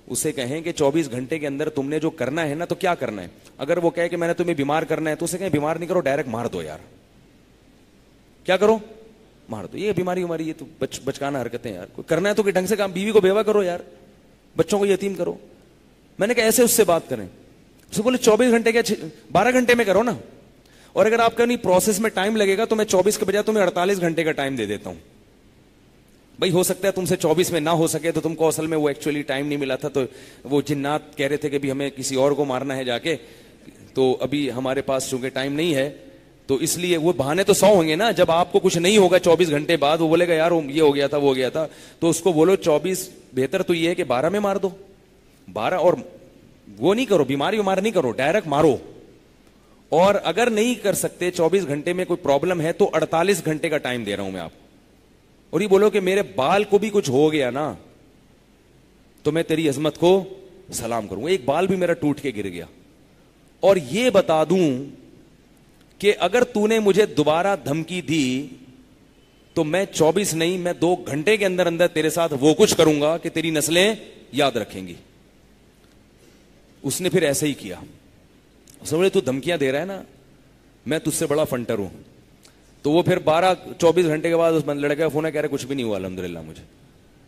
اسے کہیں کہ 24 گھنٹے کے اندر تم نے جو کرنا ہے نا تو کیا کرنا ہے. اگر وہ کہے کہ میں نے تمہیں بیمار کرنا ہے تو اسے کہیں بیمار نہیں کرو, ڈائریکٹ مار دو یار. کیا کرو؟ مار دو. یہ بیماری ہماری, یہ تو بچکانا حرکتیں یار. کوئی کرنا ہے تو کہ ڈھنگ سے کام, بیوی کو بیوہ کرو یار, بچوں کو یتیم کرو. میں نے کہا ایسے اس سے بات کریں. اسے بولے 24 گھنٹے کیا 12 گھنٹے میں کرو نا. اور اگر آپ کا نہیں پروسیس میں ٹائم لگے گا تو میں 24 کے بجائے تمہیں 48 گھنٹے کا ٹائم دے دیتا ہوں. بھائی ہو سکتا ہے تم سے 24 میں نہ ہو سکے تو تم کو اصل میں وہ ایکچولی ٹائم نہیں ملا تھا, تو وہ جنات کہہ رہے تھے کہ بھی ہمیں کسی اور کو مارنا ہے جا کے, تو ابھی ہمارے پاس چونکہ ٹائم نہیں ہے تو اس لیے وہ بہانے تو 100 ہوں گے نا. جب آپ کو کچھ نہیں ہوگا 24 گھنٹے بعد وہ بولے گا یار یہ ہو گیا تھا وہ ہو گیا تھا, تو اس کو بولو 24, بہتر تو یہ ہے کہ 12 میں مار دو. 12 اور وہ نہیں کرو, بیماری نہیں کرو, ڈائریکٹ مارو. اور اگر نہیں کر سکتے 24 گھنٹے میں کوئی پرابلم ہے تو 48 گھنٹے کا ٹائم دے رہا ہوں میں آپ. اور یہ بولو کہ میرے بال کو بھی کچھ ہو گیا نا تو میں تیری عظمت کو سلام کروں گا, ایک بال بھی میرا ٹوٹ کے گر گیا, اور یہ بتا دوں کہ اگر تو نے مجھے دوبارہ دھمکی دی تو میں 24 نہیں, میں 2 گھنٹے کے اندر اندر تیرے ساتھ وہ کچھ کروں گا کہ تیری نسلیں یاد رکھیں گی. اس نے پھر ایسے ہی کیا. سمجھے تو دھمکیاں دے رہا ہے نا, میں تجھ سے بڑا فنٹر ہوں. تو وہ پھر 12-24 گھنٹے کے بعد اس لڑکے کا فون ہے, کہہ رہے کچھ بھی نہیں ہوا الحمدللہ مجھے.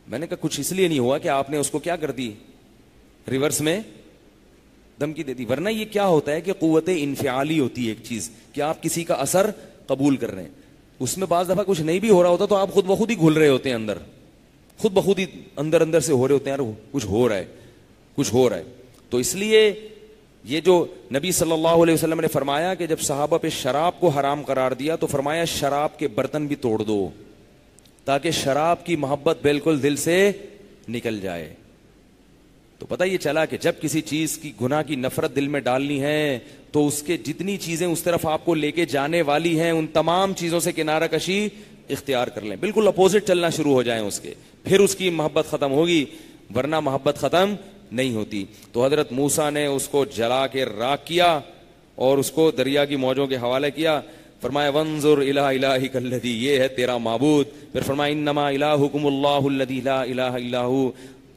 میں نے کہا کچھ اس لیے نہیں ہوا کہ آپ نے اس کو کیا کر دی, ریورس میں دھمکی دے دی. ورنہ یہ کیا ہوتا ہے کہ قوت انفعالی ہوتی ہے ایک چیز, کہ آپ کسی کا اثر قبول کر رہے ہیں. اس میں بعض دفعہ کچھ نہیں بھی ہو رہا ہوتا تو آپ خود بخود ہی گھل رہے ہوتے ہیں اندر, خود بخود ہی اندر اندر سے ہو رہے ہوتے ہیں, یار کچھ ہو رہا ہے, کچھ ہو رہا ہے. تو اس لیے یہ جو نبی صلی اللہ علیہ وسلم نے فرمایا کہ جب صحابہ پہ شراب کو حرام قرار دیا تو فرمایا شراب کے برتن بھی توڑ دو تاکہ شراب کی محبت بالکل دل سے نکل جائے. تو پتہ یہ چلا کہ جب کسی چیز کی گناہ کی نفرت دل میں ڈالنی ہے تو اس کے جتنی چیزیں اس طرف آپ کو لے کے جانے والی ہیں ان تمام چیزوں سے کنارہ کشی اختیار کر لیں, بالکل اپوزٹ چلنا شروع ہو جائیں اس کے, پھر اس کی محبت ختم ہوگی, ورنہ محبت ختم نہیں ہوتی. تو حضرت موسیٰ نے اس کو جلا کے راکھ کیا اور اس کو دریا کی موجوں کے حوالے کیا. فرمایا وانظر الی الہک الذی, یہ ہے تیرا معبود. پھر فرمایا انما الہکم اللہ الذی لا الہ الا ہو,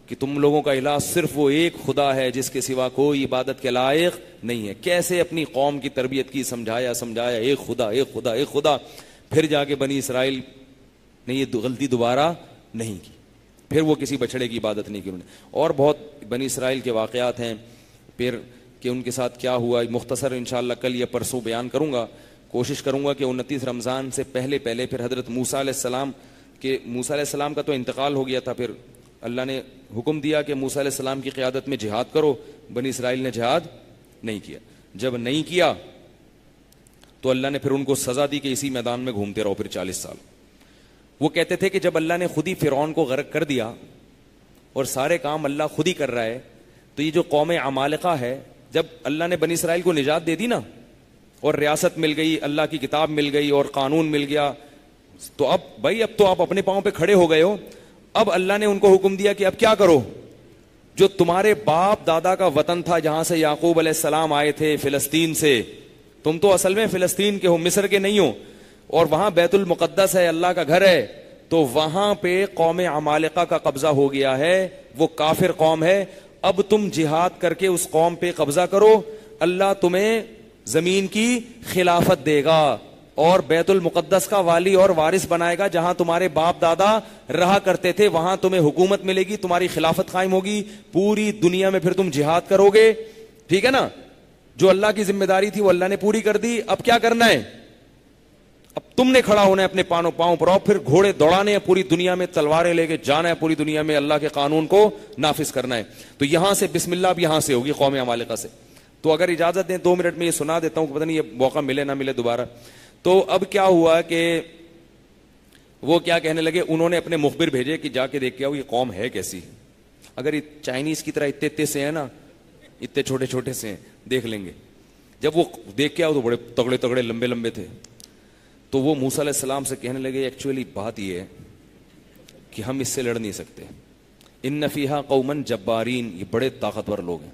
کہ تم لوگوں کا الہ صرف وہ ایک خدا ہے جس کے سوا کوئی عبادت کے لائق نہیں ہے. کیسے اپنی قوم کی تربیت کی, سمجھایا ایک خدا ایک خدا ایک خدا. پھر جا کے بنی اسرائیل نے یہ غلطی دوبارہ نہیں کی, پھر وہ کسی بچڑے کی عبادت نہیں کی انہوں نے. اور بہت بنی اسرائیل کے واقعات ہیں پھر کہ ان کے ساتھ کیا ہوا, مختصر انشاءاللہ کل یا پرسوں بیان کروں گا. کوشش کروں گا کہ 29 رمضان سے پہلے پھر حضرت موسیٰ علیہ السلام کا تو انتقال ہو گیا تھا. پھر اللہ نے حکم دیا کہ موسیٰ علیہ السلام کی قیادت میں جہاد کرو. بنی اسرائیل نے جہاد نہیں کیا. جب نہیں کیا تو اللہ نے پھر ان کو سزا دی کہ اسی میدان میں گھومتے رہو پھر 40 سال. وہ کہتے تھے کہ جب اللہ نے خود ہی فرعون کو غرق کر دیا اور سارے کام اللہ خود ہی کر رہا ہے, تو یہ جو قوم عمالقہ ہے, جب اللہ نے بنی اسرائیل کو نجات دے دی نا اور ریاست مل گئی, اللہ کی کتاب مل گئی اور قانون مل گیا, تو اب بھائی اب تو آپ اپنے پاؤں پہ کھڑے ہو گئے ہو. اب اللہ نے ان کو حکم دیا کہ اب کیا کرو, جو تمہارے باپ دادا کا وطن تھا جہاں سے یعقوب علیہ السلام آئے تھے فلسطین سے, تم تو اصل میں فلسطین کے ہو, مصر کے نہیں ہو, اور وہاں بیت المقدس ہے, اللہ کا گھر ہے, تو وہاں پہ قوم عمالقہ کا قبضہ ہو گیا ہے, وہ کافر قوم ہے. اب تم جہاد کر کے اس قوم پہ قبضہ کرو, اللہ تمہیں زمین کی خلافت دے گا اور بیت المقدس کا والی اور وارث بنائے گا, جہاں تمہارے باپ دادا رہا کرتے تھے وہاں تمہیں حکومت ملے گی, تمہاری خلافت قائم ہوگی, پوری دنیا میں پھر تم جہاد کرو گے. ٹھیک ہے نا, جو اللہ کی ذمہ داری تھی وہ اللہ نے پوری کر دی. اب کیا کرنا ہے, اب تم نے کھڑا ہونا ہے اپنے پاؤں پر, اور پھر گھوڑے دوڑانے ہیں پوری دنیا میں, تلواریں لے کے جانا ہے پوری دنیا میں, اللہ کے قانون کو نافذ کرنا ہے. تو یہاں سے بسم اللہ اب یہاں سے ہوگی قوم عمالقہ سے. تو اگر اجازت دیں 2 منٹ میں یہ سنا دیتا ہوں, پتہ نہیں یہ موقع ملے نہ ملے دوبارہ. تو اب کیا ہوا کہ وہ کیا کہنے لگے, انہوں نے اپنے مخبر بھیجے کہ جا کے دیکھ کے آؤ یہ قوم ہے کیسی. اگر یہ چائنیز کی طرح اتنے سے ہیں نا, اتنے چھوٹے چھوٹے سے ہیں, دیکھ لیں گے. جب وہ دیکھ کے آؤ تو بڑے تگڑے تگڑے لمبے لمبے تھے. تو وہ موسیٰ علیہ السلام سے کہنے لگے ایکچولی بات یہ ہے کہ ہم اس سے لڑ نہیں سکتے, ان فیہا قوما جبارین, یہ بڑے طاقتور لوگ ہیں,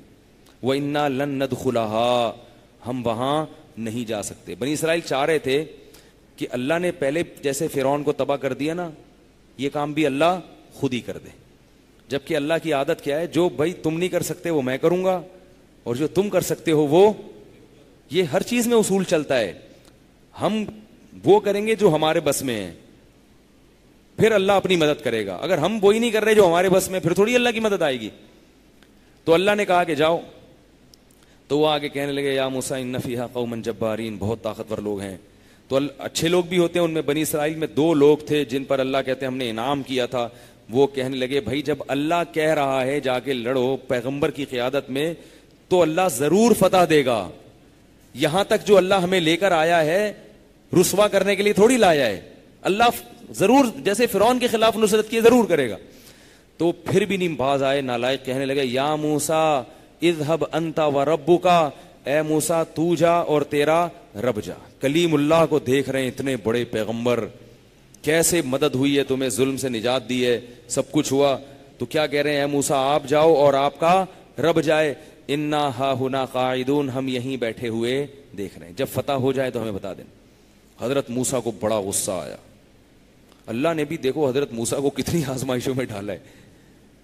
وَإِنَّا لَن نَدْخُلَهَا, ہم وہاں نہیں جا سکتے. بنی اسرائیل چاہ رہے تھے کہ اللہ نے پہلے جیسے فرعون کو تباہ کر دیا نا, یہ کام بھی اللہ خود ہی کر دے. جبکہ اللہ کی عادت کیا ہے, جو بھائی تم نہیں کر سکتے وہ میں کروں گا, اور جو تم کر سکتے ہو وہ, یہ ہر چیز میں اصول چلتا ہے. ہم وہ کریں گے جو ہمارے بس میں ہے, پھر اللہ اپنی مدد کرے گا. اگر ہم وہی نہیں کر رہے جو ہمارے بس میں, پھر تھوڑی اللہ کی مدد آئے گی. تو اللہ نے کہا کہ جاؤ. تو وہ آگے کہنے لگے یا موسیٰ ان فیہا قوما جبارین, بہت طاقتور لوگ ہیں. تو اچھے لوگ بھی ہوتے ہیں, ان میں بنی اسرائیل میں 2 لوگ تھے جن پر اللہ کہتے ہیں ہم نے انعام کیا تھا. وہ کہنے لگے بھائی جب اللہ کہہ رہا ہے جا کے لڑو پیغمبر کی قیادت میں, تو اللہ ضرور فتح دے گا. یہاں تک جو اللہ ہمیں لے کر آیا ہے رسوا کرنے کے لیے تھوڑی لایا ہے, اللہ ضرور جیسے فرعون کے خلاف نصرت کی ضرور کرے گا. تو پھر بھی نہیں باز آئے, نالائق کہنے لگے یا موسیٰ اذهب انت وربک, اے موسیٰ تو جا اور تیرا رب جا. کلیم اللہ کو دیکھ رہے ہیں, اتنے بڑے پیغمبر, کیسے مدد ہوئی ہے, تمہیں ظلم سے نجات دی ہے, سب کچھ ہوا. تو کیا کہہ رہے ہیں, اے موسیٰ آپ جاؤ اور آپ کا رب جائے انا ہا ہنا قاعدون، ہم یہیں بیٹھے ہوئے دیکھ رہے ہیں، جب فتح ہو جائے تو ہمیں بتا دیں۔ حضرت موسیٰ کو بڑا غصہ آیا۔ اللہ نے بھی دیکھو حضرت موسیٰ کو کتنی آزمائشوں میں ڈالا ہے۔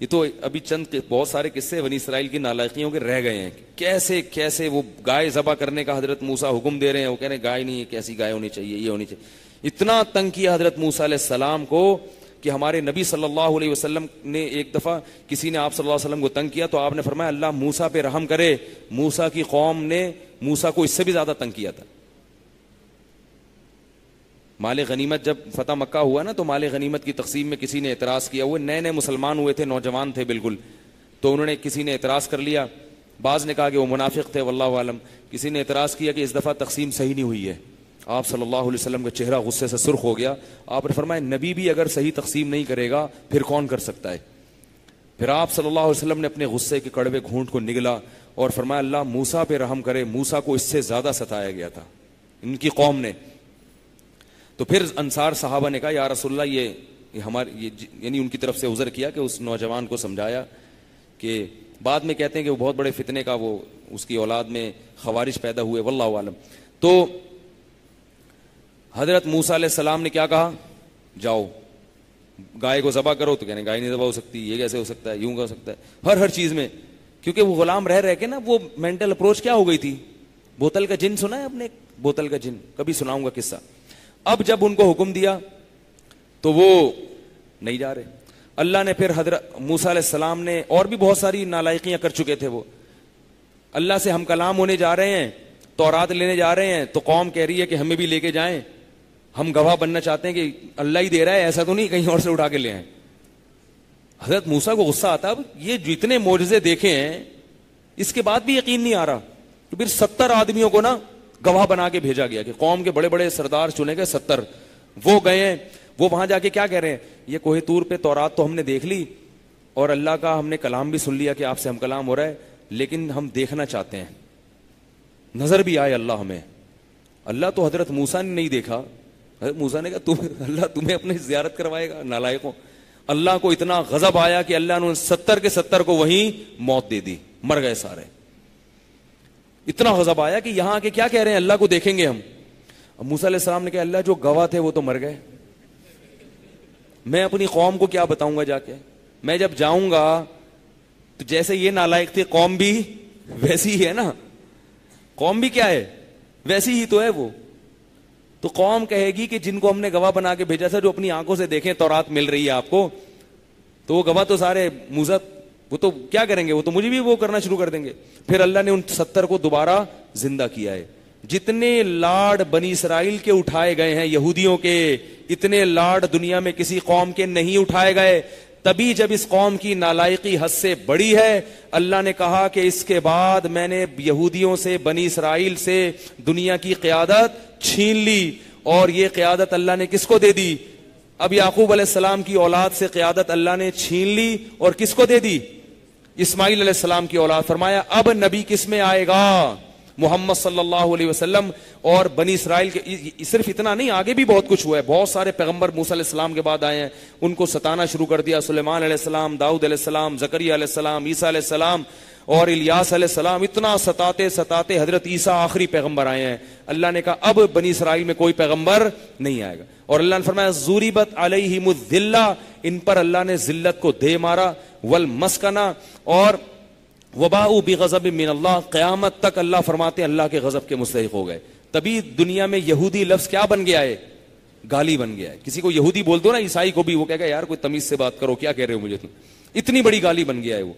یہ تو ابھی چند بہت سارے قصے بنی اسرائیل کی نالائقیوں کے رہ گئے ہیں، کیسے کیسے وہ گائے ذبح کرنے کا حضرت موسیٰ حکم دے رہے ہیں، وہ کہہ رہے ہیں گائے نہیں ہے، کیسی گائے ہونی چاہیے، یہ ہونی چاہیے۔ اتنا تنگ کیا حضرت موسیٰ علیہ السلام کو کہ ہمارے نبی صلی اللہ علیہ وسلم نے ایک دفعہ کسی نے آپ صلی اللہ علیہ وسلم کو تنگ کیا تو آپ نے فرمایا اللہ موسیٰ پہ رحم کرے، موسیٰ کی قوم نے موسیٰ کو اس سے بھی زیادہ تنگ کیا تھا۔ مال غنیمت جب فتح مکہ ہوا نا تو مال غنیمت کی تقسیم میں کسی نے اعتراض کیا، وہ نئے نئے مسلمان ہوئے تھے، نوجوان تھے بالکل، تو انہوں نے کسی نے اعتراض کر لیا، بعض نے کہا کہ وہ منافق تھے واللہ عالم، کسی نے اعتراض کیا کہ اس دفعہ تقسیم صحیح نہیں ہوئی ہے۔ آپ صلی اللہ علیہ وسلم کا چہرہ غصے سے سرخ ہو گیا، آپ نے فرمایا نبی بھی اگر صحیح تقسیم نہیں کرے گا پھر کون کر سکتا ہے؟ پھر آپ صلی اللہ علیہ وسلم نے اپنے غصے کے کڑوے گھونٹ کو نگلا اور فرمایا اللہ موسیٰ پہ رحم کرے، موسیٰ کو اس سے زیادہ ستایا گیا تھا ان کی قوم نے۔ تو پھر انصار صحابہ نے کہا یا رسول اللہ یہ ہمارے یعنی ان کی طرف سے عذر کیا کہ اس نوجوان کو سمجھایا کہ بعد میں کہتے ہیں کہ وہ بہت بڑے فتنے کا وہ اس کی اولاد میں خوارج پیدا ہوئے واللہ عالم۔ تو حضرت موسیٰ علیہ السلام نے کیا کہا؟ جاؤ گائے کو ذبح کرو، تو کہنے گائے نہیں ذبح ہو سکتی، یہ کیسے ہو سکتا ہے، یوں کا ہو سکتا ہے، ہر چیز میں، کیونکہ وہ غلام رہ کے نا وہ مینٹل اپروچ کیا ہو گئی تھی۔ بوتل کا جن سنا ہے آپ نے؟ بوتل کا جن کبھی سناؤں گا قصہ۔ اب جب ان کو حکم دیا تو وہ نہیں جا رہے۔ اللہ نے پھر حضرت موسیٰ علیہ السلام نے اور بھی بہت ساری نالائقیاں کر چکے تھے، وہ اللہ سے ہم کلام ہونے جا رہے ہیں، تورات لینے جا رہے ہیں، تو قوم کہہ رہی ہے کہ ہمیں بھی لے کے جائیں، ہم گواہ بننا چاہتے ہیں کہ اللہ ہی دے رہا ہے، ایسا تو نہیں کہیں اور سے اٹھا کے لے آئیں۔ حضرت موسیٰ کو غصہ آتا، اب یہ جتنے معجزے دیکھے ہیں اس کے بعد بھی یقین نہیں آ رہا، تو پھر 70 آدمیوں کو نا گواہ بنا کے بھیجا گیا کہ قوم کے بڑے بڑے سردار چنے گئے 70، وہ گئے ہیں، وہ وہاں جا کے کیا کہہ رہے ہیں، یہ کوہ طور پہ تورات تو ہم نے دیکھ لی اور اللہ کا ہم نے کلام بھی سن لیا کہ آپ سے ہم کلام ہو رہا ہے، لیکن ہم دیکھنا چاہتے ہیں، نظر بھی آئے اللہ ہمیں۔ اللہ تو حضرت موسیٰ نے نہیں دیکھا، حضرت موسیٰ نے کہا اللہ تمہیں اپنے زیارت کروائے گا نالائقوں۔ اللہ کو اتنا غضب آیا کہ اللہ نے 70 کے 70 کو وہیں موت دے دی، مر گئے سارے۔ اتنا غضب آیا کہ یہاں کے کیا کہہ رہے ہیں اللہ کو دیکھیں گے ہم۔ اب موسیٰ علیہ السلام نے کہا اللہ جو گواہ تھے وہ تو مر گئے، میں اپنی قوم کو کیا بتاؤں گا جا کے، میں جب جاؤں گا تو جیسے یہ نالائق تھے قوم بھی ویسی ہی ہے نا، قوم بھی کیا ہے ویسی ہی تو ہے وہ۔ تو قوم کہے گی کہ جن کو ہم نے گواہ بنا کے بھیجا تھا جو اپنی آنکھوں سے دیکھیں تورات مل رہی ہے آپ کو، تو وہ گواہ تو سارے موسیٰ وہ تو کیا کریں گے، وہ تو مجھے بھی وہ کرنا شروع کر دیں گے۔ پھر اللہ نے ان 70 کو دوبارہ زندہ کیا ہے۔ جتنے لاڈ بنی اسرائیل کے اٹھائے گئے ہیں یہودیوں کے، اتنے لاڈ دنیا میں کسی قوم کے نہیں اٹھائے گئے۔ تبھی جب اس قوم کی نالائقی حد سے بڑی ہے، اللہ نے کہا کہ اس کے بعد میں نے یہودیوں سے بنی اسرائیل سے دنیا کی قیادت چھین لی، اور یہ قیادت اللہ نے کس کو دے دی؟ اب یعقوب علیہ السلام کی اولاد سے قیادت اللہ نے چھین لی اور کس کو دے دی؟ اسماعیل علیہ السلام کی اولاد۔ فرمایا اب نبی کس میں آئے گا؟ محمد صلی اللہ علیہ وسلم۔ اور بنی اسرائیل کے صرف اتنا نہیں، آگے بھی بہت کچھ ہوا ہے، بہت سارے پیغمبر موسیٰ علیہ السلام کے بعد آئے ہیں، ان کو ستانا شروع کر دیا، سلیمان علیہ السلام، داؤد علیہ السلام، زکریا علیہ السلام، عیسیٰ علیہ السلام اور الیاس علیہ السلام، اتنا ستاتے ستاتے حضرت عیسیٰ آخری پیغمبر آئے ہیں۔ اللہ نے کہا اب بنی اسرائیل میں کوئی پیغمبر نہیں آئے گا، اور اللہ نے فرمایا ضُرِبَتْ عَلَيْهِمُ الذِّلَّةُ، ان پر اللہ نے ذلت کو دے مارا، وَالْمَسْكَنَةُ، اور وَبَاءُوا بِغَضَبٍ مِّنَ اللَّهِ، قیامت تک اللہ فرماتے ہیں اللہ کے غضب کے مستحق ہو گئے۔ تبھی دنیا میں یہودی لفظ کیا بن گیا ہے؟ گالی بن گیا ہے۔ کسی کو یہودی بول دو نا، عیسائی کو بھی، وہ کہے گا یار کوئی تمیز سے بات کرو، کیا کہہ رہے ہو مجھے تم، اتنی بڑی گالی بن گیا ہے وہ۔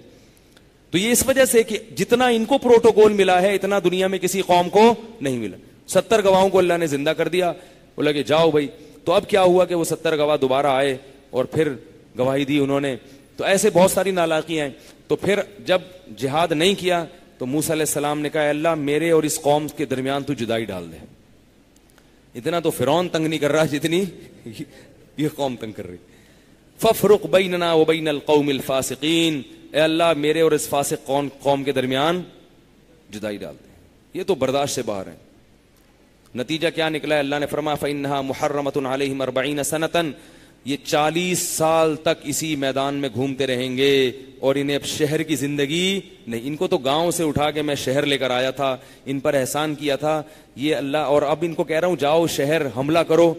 تو یہ اس وجہ سے کہ جتنا ان کو پروٹوکول ملا ہے اتنا دنیا میں کسی قوم کو نہیں ملا۔ 70 گواہوں کو اللہ نے زندہ کر دیا، بولا کہ جاؤ بھائی۔ تو اب کیا ہوا کہ وہ 70 گواہ دوبارہ آئے اور پھر گواہی دی انہوں نے۔ تو ایسے بہت ساری نالاقیاں ہیں۔ تو پھر جب جہاد نہیں کیا تو موسیٰ علیہ السلام نے کہا اللہ میرے اور اس قوم کے درمیان تو جدائی ڈال دے۔ اتنا تو فرعون تنگ نہیں کر رہا جتنی یہ قوم تنگ کر رہی۔ فَفْرُقْ بَيْنَنَا وَبَيْنَ الْقَوْمِ الْفَاسِقِينَ، اے اللہ میرے اور اس فاسق قوم کے درمیان جدائی ڈال دے۔ یہ تو برداشت سے باہر ہے۔ نتیجہ کیا نکلا ہے؟ اللہ نے فرمایا فَإِنَّهَا مُحَرَّمَةٌ عَلَيْهِمْ 40 سَنَةً، یہ 40 سال تک اسی میدان میں گھومتے رہیں گے اور انہیں اب شہر کی زندگی نہیں. ان کو تو گاؤں سے اٹھا کے میں شہر لے کر آیا تھا, ان پر احسان کیا تھا یہ اللہ, اور اب ان کو کہہ رہا ہوں جاؤ شہر حملہ کرو,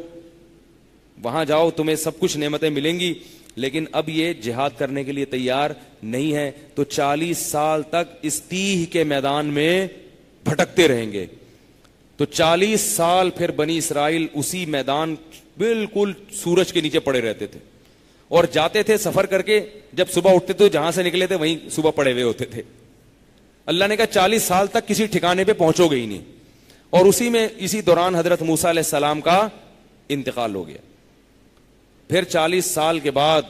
وہاں جاؤ تمہیں سب کچھ نعمتیں ملیں گی, لیکن اب یہ جہاد کرنے کے لیے تیار نہیں ہے. تو 40 سال تک اس تیہ کے میدان میں بھٹکتے رہیں گے. تو 40 سال پھر بنی اسرائیل اسی میدان بالکل سورج کے نیچے پڑے رہتے تھے, اور جاتے تھے سفر کر کے, جب صبح اٹھتے تو جہاں سے نکلے تھے وہیں صبح پڑے ہوئے ہوتے تھے. اللہ نے کہا 40 سال تک کسی ٹھکانے پہ پہنچو گے ہی نہیں. اور اسی دوران حضرت موسیٰ علیہ السلام کا انتقال ہو گیا. پھر 40 سال کے بعد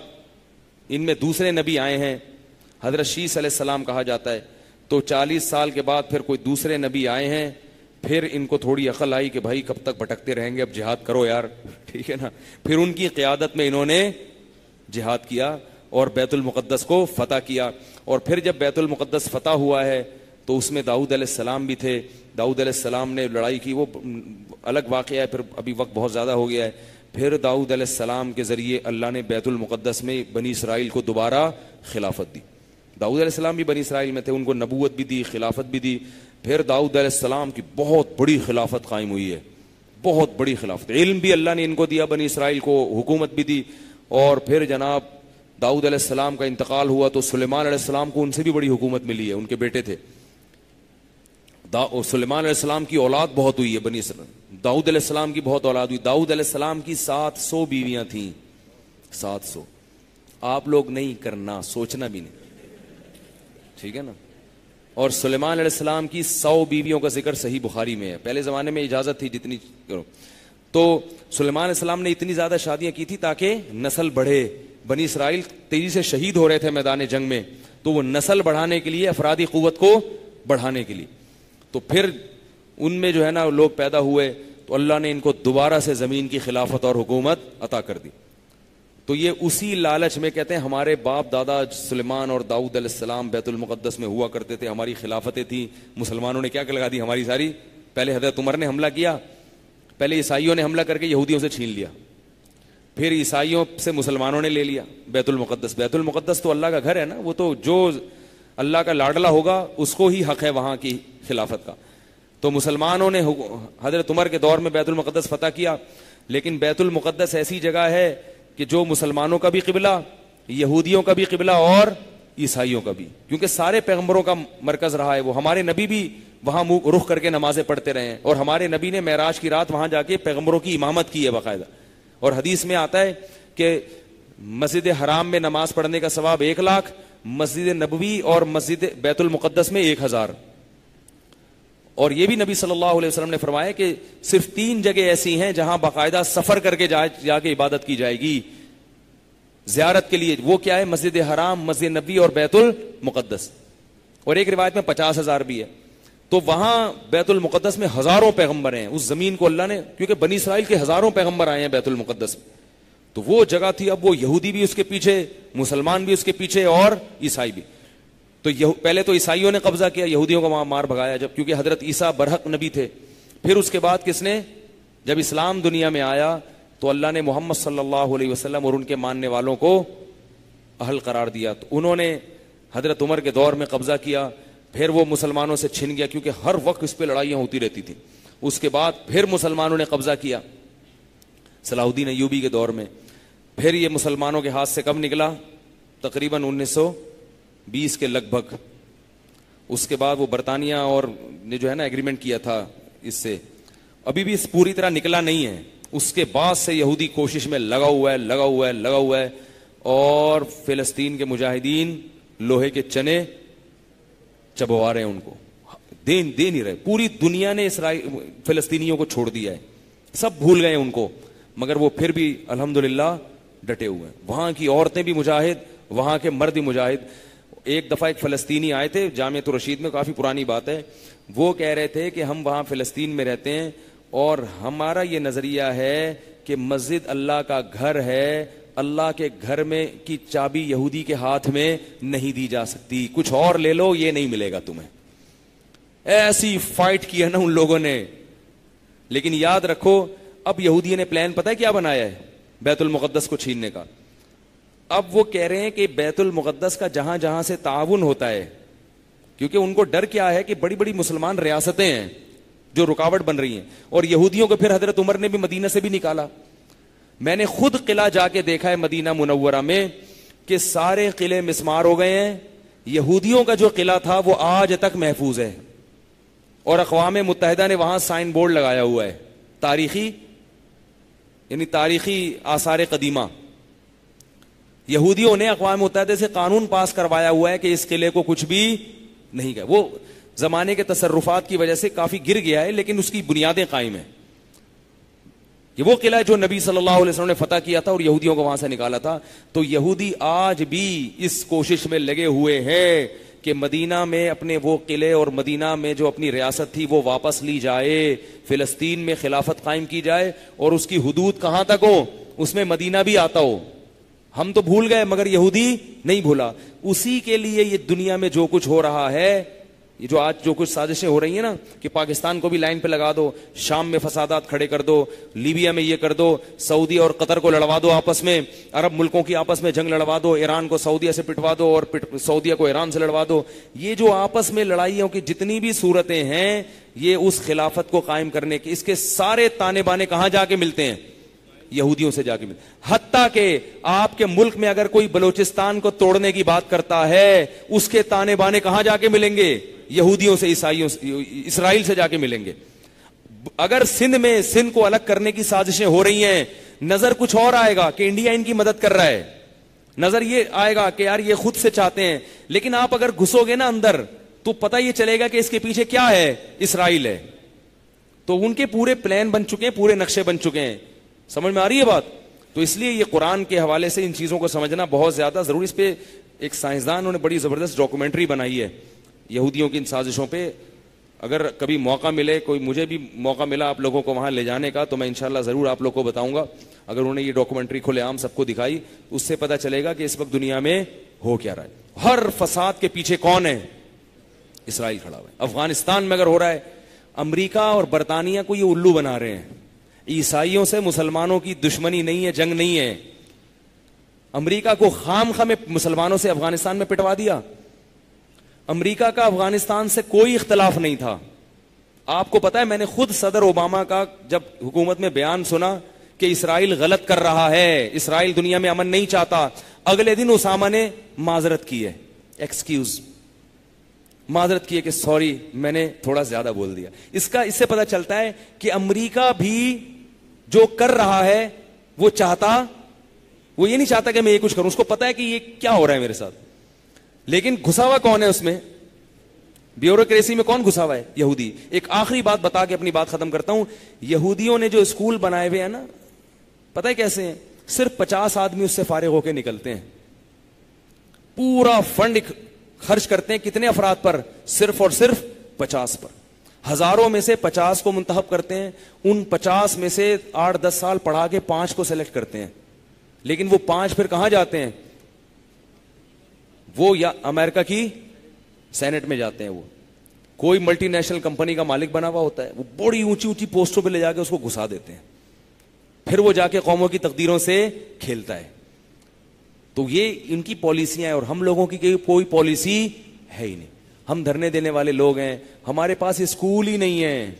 ان میں دوسرے نبی آئے ہیں, حضرت شیس علیہ السلام کہا جاتا ہے. تو 40 سال کے بعد پھر کوئی دوسرے نبی آئے ہیں, پھر ان کو تھوڑی عقل آئی کہ بھائی کب تک بھٹکتے رہیں گے, اب جہاد کرو یار, ٹھیک ہے نا. پھر ان کی قیادت میں انہوں نے جہاد کیا اور بیت المقدس کو فتح کیا. اور پھر جب بیت المقدس فتح ہوا ہے تو اس میں داؤد علیہ السلام بھی تھے. داؤد علیہ السلام نے لڑائی کی, وہ الگ واقعہ ہے, پھر ابھی وقت بہت زیادہ ہو گیا ہے. پھر داؤد علیہ السلام کے ذریعے اللہ نے بیت المقدس میں بنی اسرائیل کو دوبارہ خلافت دی. داؤد علیہ السلام بھی بنی اسرائیل میں تھے, ان کو نبوت بھی دی, خلافت بھی دی. پھر داؤد علیہ السلام کی بہت بڑی خلافت قائم ہوئی ہے, بہت بڑی خلافت. علم بھی اللہ نے ان کو دیا, بنی اسرائیل کو حکومت بھی دی. اور پھر جناب داؤد علیہ السلام کا انتقال ہوا تو سلیمان علیہ السلام کو ان سے بھی بڑی حکومت ملی ہے, ان کے بیٹے تھے. سلیمان علیہ السلام کی اولاد بہت ہوئی ہے بنی اسرائیل. داؤد علیہ السلام کی بہت اولاد ہوئی. داؤد علیہ السلام کی 700 بیویاں تھیں, 700. آپ لوگ نہیں کرنا, سوچنا بھی نہیں, ٹھیک ہے نا. اور سلیمان علیہ السلام کی 100 بیویوں کا ذکر صحیح بخاری میں ہے. پہلے زمانے میں اجازت تھی جتنی کرو. تو سلیمان علیہ السلام نے اتنی زیادہ شادیاں کی تھی تاکہ نسل بڑھے. بنی اسرائیل تیزی سے شہید ہو رہے تھے میدان جنگ میں, تو وہ نسل بڑھانے کے لیے, افرادی قوت کو بڑھانے کے لیے, تو پھر ان میں جو ہے نا لوگ پیدا ہوئے, تو اللہ نے ان کو دوبارہ سے زمین کی خلافت اور حکومت عطا کر دی. تو یہ اسی لالچ میں کہتے ہیں ہمارے باپ دادا سلیمان اور داؤد علیہ السلام بیت المقدس میں ہوا کرتے تھے, ہماری خلافتیں تھیں, مسلمانوں نے کیا لگا دی ہماری ساری. پہلے حضرت عمر نے حملہ کیا, پہلے عیسائیوں نے حملہ کر کے یہودیوں سے چھین لیا, پھر عیسائیوں سے مسلمانوں نے لے لیا بیت المقدس. بیت المقدس تو اللہ کا گھر ہے نا, وہ تو جو اللہ کا لاڈلا ہوگا اس کو ہی حق ہے وہاں کی خلافت کا. تو مسلمانوں نے حضرت عمر کے دور میں بیت المقدس فتح کیا. لیکن بیت المقدس ایسی جگہ ہے کہ جو مسلمانوں کا بھی قبلہ, یہودیوں کا بھی قبلہ اور عیسائیوں کا بھی, کیونکہ سارے پیغمبروں کا مرکز رہا ہے وہ. ہمارے نبی بھی وہاں رخ کر کے نمازیں پڑھتے رہے ہیں, اور ہمارے نبی نے معراج کی رات وہاں جا کے پیغمبروں کی امامت کی ہے باقاعدہ. اور حدیث میں آتا ہے کہ مسجد حرام میں نماز پڑھنے کا ثواب 1,00,000, مسجد نبوی اور مسجد بیت المقدس میں 1,000. اور یہ بھی نبی صلی اللہ علیہ وسلم نے فرمایا کہ صرف 3 جگہ ایسی ہیں جہاں باقاعدہ سفر کر کے جا کے عبادت کی جائے گی زیارت کے لیے. وہ کیا ہے؟ مسجد حرام, مسجد نبوی اور بیت المقدس. اور ایک روایت میں 50,000 بھی ہے. تو وہاں بیت المقدس میں ہزاروں پیغمبر ہیں. اس زمین کو اللہ نے, کیونکہ بنی اسرائیل کے ہزاروں پیغمبر آئے ہیں بیت المقدس میں, تو وہ جگہ تھی. اب وہ یہودی بھی اس کے پیچھے, مسلمان بھی اس کے پیچھے, اور عیسائی بھی. تو پہلے تو عیسائیوں نے قبضہ کیا, یہودیوں کو وہاں مار بھگایا جب, کیونکہ حضرت عیسیٰ برحق نبی تھے. پھر اس کے بعد کس نے, جب اسلام دنیا میں آیا تو اللہ نے محمد صلی اللہ علیہ وسلم اور ان کے ماننے والوں کو اہل قرار دیا. تو انہوں نے حضرت عمر کے دور میں قبضہ کیا, پھر وہ مسلمانوں سے چھن گیا کیونکہ ہر وقت اس پہ لڑائیاں ہوتی رہتی تھیں. اس کے بعد پھر مسلمانوں نے قبضہ کیا صلاح الدین ایوبی کے دور میں. پھر یہ مسلمانوں کے ہاتھ سے کب نکلا؟ تقریباً 1920 کے لگ بھگ. اس کے بعد وہ برطانیہ اور نے جو ہے نا ایگریمنٹ کیا تھا اس سے, ابھی بھی اس پوری طرح نکلا نہیں ہے. اس کے بعد سے یہودی کوشش میں لگا ہوا ہے اور فلسطین کے مجاہدین لوہے کے چنے چبوا رہے ہیں, ان کو دے نہیں رہے. پوری دنیا نے فلسطینیوں کو چھوڑ دیا ہے, سب بھول گئے ان کو, مگر وہ پھر بھی الحمدللہ ڈٹے ہوئے ہیں. وہاں کی عورتیں بھی مجاہد, وہاں کے مرد بھی مجاہد. ایک دفعہ ایک فلسطینی آئے تھے جامعۃ الرشید میں, کافی پرانی بات ہے. وہ کہہ رہے تھے کہ ہم وہاں فلسطین میں رہتے ہیں اور ہمارا یہ نظریہ ہے کہ مسجد اللہ کا گھر ہے, اللہ کے گھر میں کی چابی یہودی کے ہاتھ میں نہیں دی جا سکتی, کچھ اور لے لو, یہ نہیں ملے گا تمہیں. ایسی فائٹ کی ہے نا ان لوگوں نے. لیکن یاد رکھو اب یہودی نے پلان پتہ ہے کیا بنایا ہے؟ بیت المقدس کو چھیننے کا. اب وہ کہہ رہے ہیں کہ بیت المقدس کا جہاں جہاں سے تعاون ہوتا ہے, کیونکہ ان کو ڈر کیا ہے کہ بڑی بڑی مسلمان ریاستیں ہیں جو رکاوٹ بن رہی ہیں, اور یہودیوں کو پھر حضرت عمر نے بھی مدینہ سے بھی نکالا. میں نے خود قلعہ جا کے دیکھا ہے مدینہ منورہ میں کہ سارے قلعے مسمار ہو گئے ہیں. یہودیوں کا جو قلعہ تھا وہ آج تک محفوظ ہے, اور اقوام متحدہ نے وہاں سائن بورڈ لگایا ہوا ہے, تاریخی یعنی تاریخی آثار قدیمہ. یہودیوں نے اقوام متحدہ سے قانون پاس کروایا ہوا ہے کہ اس قلعے کو کچھ بھی نہیں گیا. وہ زمانے کے تصرفات کی وجہ سے کافی گر گیا ہے, لیکن اس کی بنیادیں قائم ہیں. یہ وہ قلعہ ہے جو نبی صلی اللہ علیہ وسلم نے فتح کیا تھا اور یہودیوں کو وہاں سے نکالا تھا. تو یہودی آج بھی اس کوشش میں لگے ہوئے ہیں کہ مدینہ میں اپنے وہ قلعے اور مدینہ میں جو اپنی ریاست تھی وہ واپس لی جائے, فلسطین میں خلافت قائم کی جائے, اور اس کی حدود کہاں تک ہو, اس میں مدینہ بھی آتا ہو. ہم تو بھول گئے مگر یہودی نہیں بھولا. اسی کے لیے یہ دنیا میں جو کچھ ہو رہا ہے, یہ جو آج جو کچھ سازشیں ہو رہی ہیں نا, کہ پاکستان کو بھی لائن پہ لگا دو, شام میں فسادات کھڑے کر دو, لیبیا میں یہ کر دو, سعودی اور قطر کو لڑوا دو آپس میں, عرب ملکوں کی آپس میں جنگ لڑوا دو, ایران کو سعودیہ سے پٹوا دو اور سعودیہ کو ایران سے لڑوا دو. یہ جو آپس میں لڑائیوں کی جتنی بھی صورتیں ہیں, یہ اس خلافت کو قائم کرنے کے اس کے سارے تانے بانے کہاں جا کے ملتے ہیں, یہودیوں سے جا کے ملتے. حتیٰ کہ آپ کے ملک میں اگر کوئی بلوچستان کو توڑنے کی بات کرتا ہے, اس کے تانے بانے کہاں جا کے ملیں گے, یہودیوں سے, عیسائیوں سے, اسرائیل سے جا کے ملیں گے. اگر سندھ میں سندھ کو الگ کرنے کی سازشیں ہو رہی ہیں, نظر کچھ اور آئے گا کہ انڈیا ان کی مدد کر رہا ہے, نظر یہ آئے گا کہ یار یہ خود سے چاہتے ہیں. لیکن آپ اگر گھسو گے نا اندر تو پتہ یہ چلے گا کہ اس کے پیچھے کیا ہے, اسرائیل ہے. تو ان کے پورے پلان بن چکے ہیں, پورے نقشے بن چکے ہیں. سمجھ میں آ رہی ہے بات؟ تو اس لیے یہ قرآن کے حوالے سے ان چیزوں کو سمجھنا بہت زیادہ ضروری. اس پہ ایک سائنسدان نے بڑی زبردست ڈاکومنٹری بنائی ہے یہودیوں کی ان سازشوں پہ. اگر کبھی موقع ملے, کوئی مجھے بھی موقع ملا آپ لوگوں کو وہاں لے جانے کا, تو میں انشاءاللہ ضرور آپ لوگوں کو بتاؤں گا. اگر انہوں نے یہ ڈاکومنٹری کھلے عام سب کو دکھائی, اس سے پتہ چلے گا کہ اس وقت دنیا میں ہو کیا رہا ہے. ہر فساد کے پیچھے کون ہے, اسرائیل کھڑا ہوا ہے. افغانستان میں اگر ہو رہا ہے, امریکہ اور برطانیہ کو یہ الو بنا رہے ہیں. عیسائیوں سے مسلمانوں کی دشمنی نہیں ہے, جنگ نہیں ہے. امریکہ کو خام خواہ میں مسلمانوں سے افغانستان میں پٹوا دیا. امریکہ کا افغانستان سے کوئی اختلاف نہیں تھا. آپ کو پتا ہے, میں نے خود صدر اوباما کا جب حکومت میں بیان سنا کہ اسرائیل غلط کر رہا ہے, اسرائیل دنیا میں امن نہیں چاہتا, اگلے دن اسامہ نے معذرت کی ہے, ایکسکیوز, معذرت کی ہے کہ سوری میں نے تھوڑا زیادہ بول دیا. اس سے پتہ چلتا ہے کہ امریکہ بھی جو کر رہا ہے وہ چاہتا, وہ یہ نہیں چاہتا کہ میں یہ کچھ کروں, اس کو پتا ہے کہ یہ کیا ہو رہا ہے میرے ساتھ. لیکن گھسا ہوا کون ہے اس میں, بیوروکریسی میں کون گھسا ہوا ہے, یہودی. ایک آخری بات بتا کے اپنی بات ختم کرتا ہوں. یہودیوں نے جو اسکول بنائے ہوئے ہیں نا, پتہ ہے کیسے ہیں, صرف 50 آدمی اس سے فارغ ہو کے نکلتے ہیں. پورا فنڈ خرچ کرتے ہیں کتنے افراد پر, صرف اور صرف 50 پر. ہزاروں میں سے 50 کو منتخب کرتے ہیں, ان 50 میں سے 8-10 سال پڑھا کے 5 کو سلیکٹ کرتے ہیں. لیکن وہ 5 پھر کہاں جاتے ہیں, وہ یا امریکہ کی سینٹ میں جاتے ہیں. وہ کوئی ملٹی نیشنل کمپنی کا مالک بنا ہوا ہوتا ہے, وہ بڑی اونچی اونچی پوسٹوں پہ لے جا کے اس کو گھسا دیتے ہیں. پھر وہ جا کے قوموں کی تقدیروں سے کھیلتا ہے. تو یہ ان کی پالیسیاں ہیں, اور ہم لوگوں کی کوئی پالیسی ہے ہی نہیں. ہم دھرنے دینے والے لوگ ہیں, ہمارے پاس اسکول ہی نہیں ہے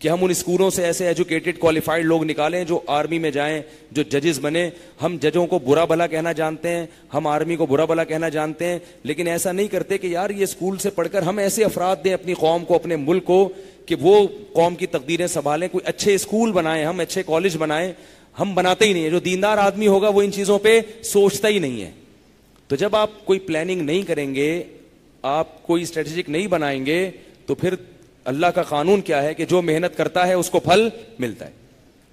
کہ ہم ان اسکولوں سے ایسے ایجوکیٹڈ کوالیفائڈ لوگ نکالیں جو آرمی میں جائیں, جو ججز بنے. ہم ججوں کو برا بھلا کہنا جانتے ہیں, ہم آرمی کو برا بھلا کہنا جانتے ہیں, لیکن ایسا نہیں کرتے کہ یار یہ اسکول سے پڑھ کر ہم ایسے افراد دیں اپنی قوم کو, اپنے ملک کو, کہ وہ قوم کی تقدیریں سنبھالیں. کوئی اچھے اسکول بنائیں, ہم اچھے کالج بنائیں. ہم بناتے ہی نہیں ہیں. جو دیندار آدمی ہوگا وہ ان چیزوں پہ سوچتا ہی نہیں ہے. تو جب آپ کوئی پلاننگ نہیں کریں گے, آپ کوئی اسٹریٹجک نہیں بنائیں گے, تو پھر اللہ کا قانون کیا ہے کہ جو محنت کرتا ہے اس کو پھل ملتا ہے,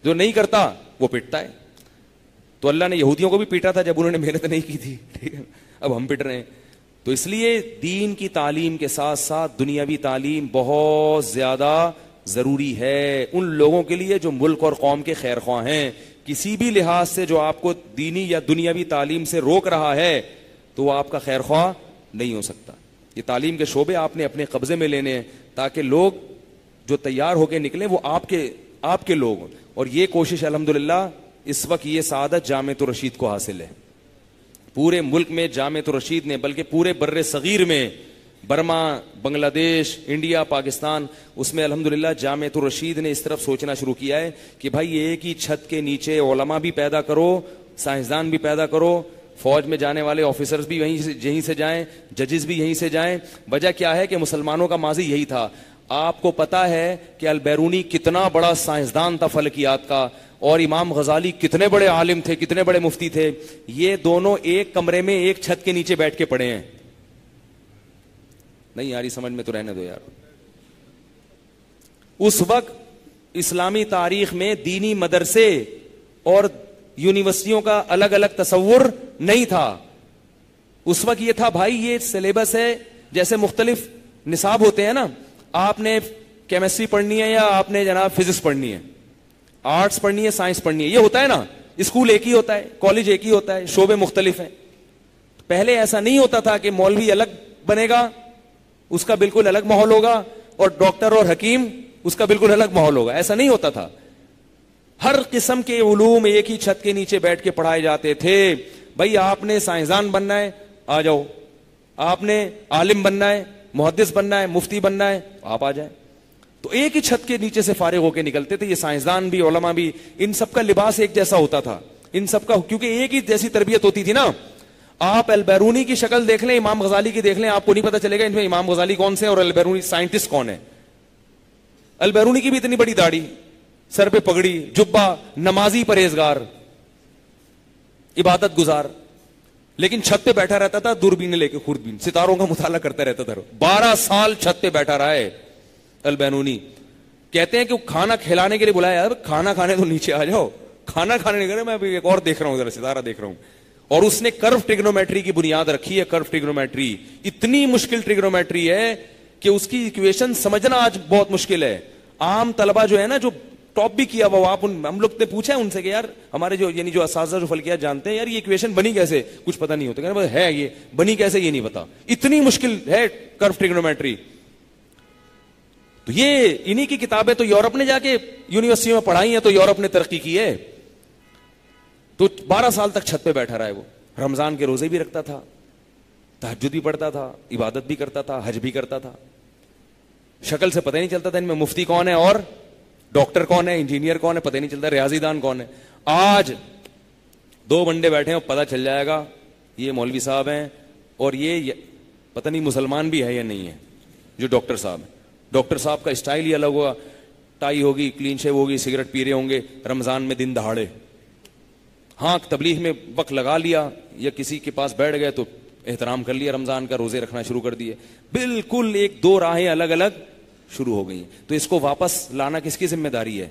جو نہیں کرتا وہ پٹتا ہے. تو اللہ نے یہودیوں کو بھی پیٹا تھا جب انہوں نے محنت نہیں کی تھی, ٹھیک ہے, اب ہم پٹ رہے ہیں. تو اس لیے دین کی تعلیم کے ساتھ ساتھ دنیاوی تعلیم بہت زیادہ ضروری ہے ان لوگوں کے لیے جو ملک اور قوم کے خیر خواہ ہیں. کسی بھی لحاظ سے جو آپ کو دینی یا دنیاوی تعلیم سے روک رہا ہے تو وہ آپ کا خیر خواہ نہیں ہو سکتا. یہ تعلیم کے شعبے آپ نے اپنے قبضے میں لینے ہیں تاکہ لوگ جو تیار ہو کے نکلیں وہ آپ کے لوگ. اور یہ کوشش الحمدللہ اس وقت یہ سعادت جامعۃ الرشید کو حاصل ہے. پورے ملک میں جامعۃ الرشید نے، بلکہ پورے بر صغیر میں، برما، بنگلہ دیش، انڈیا، پاکستان، اس میں الحمدللہ جامعۃ الرشید نے اس طرف سوچنا شروع کیا ہے کہ بھائی ایک ہی چھت کے نیچے علماء بھی پیدا کرو، سائنسدان بھی پیدا کرو، فوج میں جانے والے آفیسرز بھی یہیں سے جائیں، ججز بھی یہیں سے جائیں. وجہ کیا ہے کہ مسلمانوں کا ماضی یہی تھا. آپ کو پتا ہے کہ البیرونی کتنا بڑا سائنسدان تھا فلکیات کا، اور امام غزالی کتنے بڑے عالم تھے، کتنے بڑے مفتی تھے. یہ دونوں ایک کمرے میں ایک چھت کے نیچے بیٹھ کے پڑھے ہیں. نہیں یاری سمجھ میں تو رہنے دو یار. اس وقت اسلامی تاریخ میں دینی مدرسے اور یونیورسٹیوں کا الگ الگ تصور نہیں تھا. اس وقت یہ تھا بھائی یہ سلیبس ہے، جیسے مختلف نصاب ہوتے ہیں نا، آپ نے کیمسٹری پڑھنی ہے یا آپ نے جناب فزکس پڑھنی ہے، آرٹس پڑھنی ہے، سائنس پڑھنی ہے، یہ ہوتا ہے نا. اسکول ایک ہی ہوتا ہے، کالج ایک ہی ہوتا ہے، شعبے مختلف ہیں. پہلے ایسا نہیں ہوتا تھا کہ مولوی الگ بنے گا، اس کا بالکل الگ ماحول ہوگا، اور ڈاکٹر اور حکیم اس کا بالکل الگ ماحول ہوگا. ایسا نہیں ہوتا تھا. ہر قسم کے علوم ایک ہی چھت کے نیچے بیٹھ کے پڑھائے جاتے تھے. بھائی آپ نے سائنسدان بننا ہے، آ جاؤ. آپ نے عالم بننا ہے، محدث بننا ہے، مفتی بننا ہے، آپ آ جائیں. تو ایک ہی چھت کے نیچے سے فارغ ہو کے نکلتے تھے. یہ سائنسدان بھی، علماء بھی، ان سب کا لباس ایک جیسا ہوتا تھا. ان سب کا کیونکہ ایک ہی جیسی تربیت ہوتی تھی نا. آپ البیرونی کی شکل دیکھ لیں، امام غزالی کی دیکھ لیں، آپ کو نہیں پتا چلے گا ان میں امام غزالی کون سے اور البیرونی سائنٹسٹ کون ہے. البیرونی کی بھی اتنی بڑی داڑھی، سر پہ پگڑی، جبہ، نمازی، پرہیزگار، عبادت گزار، لیکن چھت پہ بیٹھا رہتا تھا دوربین لے کے، خوردبین، ستاروں کا مطالعہ کرتا رہتا تھا. 12 سال چھت پہ بیٹھا رہا ہے البیرونی. کہتے ہیں کہ کھانا کھلانے کے لیے بلایا، یار کھانا کھانے تو نیچے آ جاؤ. کھانا کھانے نہیں کرے، میں ایک اور دیکھ رہا ہوں، ذرا ستارہ دیکھ رہا ہوں. اور اس نے کرو ٹریگنومیٹری کی بنیاد رکھی ہے. کرو ٹریگنومیٹری اتنی مشکل ٹریگنومیٹری ہے کہ اس کی ایکویشن سمجھنا آج بہت مشکل ہے. عام طلبہ جو ہے نا، جو ٹاپ بھی کیا وہ، آپ ہم لوگ نے پوچھا ہے ان سے کہ یار ہمارے جو یعنی جو اساتذہ جو فلکیات جانتے ہیں، یار یہ ایکویشن بنی کیسے، کچھ پتہ نہیں ہوتا. کہ ہے یہ بنی کیسے یہ نہیں پتا. اتنی مشکل ہے کرو ٹریگنومیٹری. تو یہ انہی کی کتابیں تو یورپ نے جا کے یونیورسٹی میں پڑھائی ہیں، تو یورپ نے ترقی کی ہے. تو 12 سال تک چھت پہ بیٹھا رہا ہے وہ. رمضان کے روزے بھی رکھتا تھا، تہجد بھی پڑھتا تھا، عبادت بھی کرتا تھا، حج بھی کرتا تھا. شکل سے پتہ نہیں چلتا تھا ان میں مفتی کون ہے اور ڈاکٹر کون ہے، انجینئر کون ہے، پتہ نہیں چلتا، ریاضی دان کون ہے. آج 2 بندے بیٹھے ہیں، پتہ چل جائے گا یہ مولوی صاحب ہیں، اور یہ پتہ نہیں مسلمان بھی ہے یا نہیں ہے جو ڈاکٹر صاحب ہیں. ڈاکٹر صاحب کا اسٹائل ہی الگ ہوگا، ٹائی ہوگی، کلین شیو ہوگی، سگریٹ پی رہے ہوں گے رمضان میں دن دہاڑے. ہاں تبلیغ میں وقت لگا لیا یا کسی کے پاس بیٹھ گئے تو احترام کر لیا رمضان کا، روزے رکھنا شروع کر دیے. بالکل 1-2 راہیں الگ الگ شروع ہو گئی. تو اس کو واپس لانا کس کی ذمہ داری ہے؟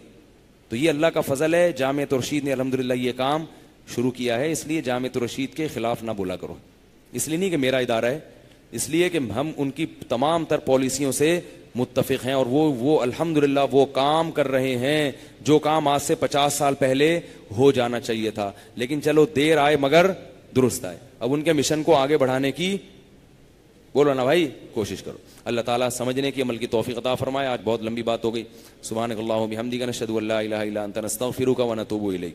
تو یہ اللہ کا فضل ہے. جامعۃ الرشید نے الحمدللہ یہ کام شروع کیا ہے. اس لیے جامعۃ الرشید کے خلاف نہ بولا کرو. اس لیے نہیں کہ میرا ادارہ ہے، اس لیے کہ ہم ان کی تمام تر پالیسیوں سے متفق ہیں، اور وہ الحمدللہ وہ کام کر رہے ہیں جو کام آج سے 50 سال پہلے ہو جانا چاہیے تھا. لیکن چلو دیر آئے مگر درست آئے. اب ان کے مشن کو آگے بڑھانے کی بولو نا بھائی کوشش کرو. اللہ تعالیٰ سمجھنے کی، عمل کی توفیق عطا فرمائے. آج بہت لمبی بات ہو گئی. سبحانک اللہم و بحمدک، نشہد ان لا الہ الا انت، نستغفرک و نتوب الیک.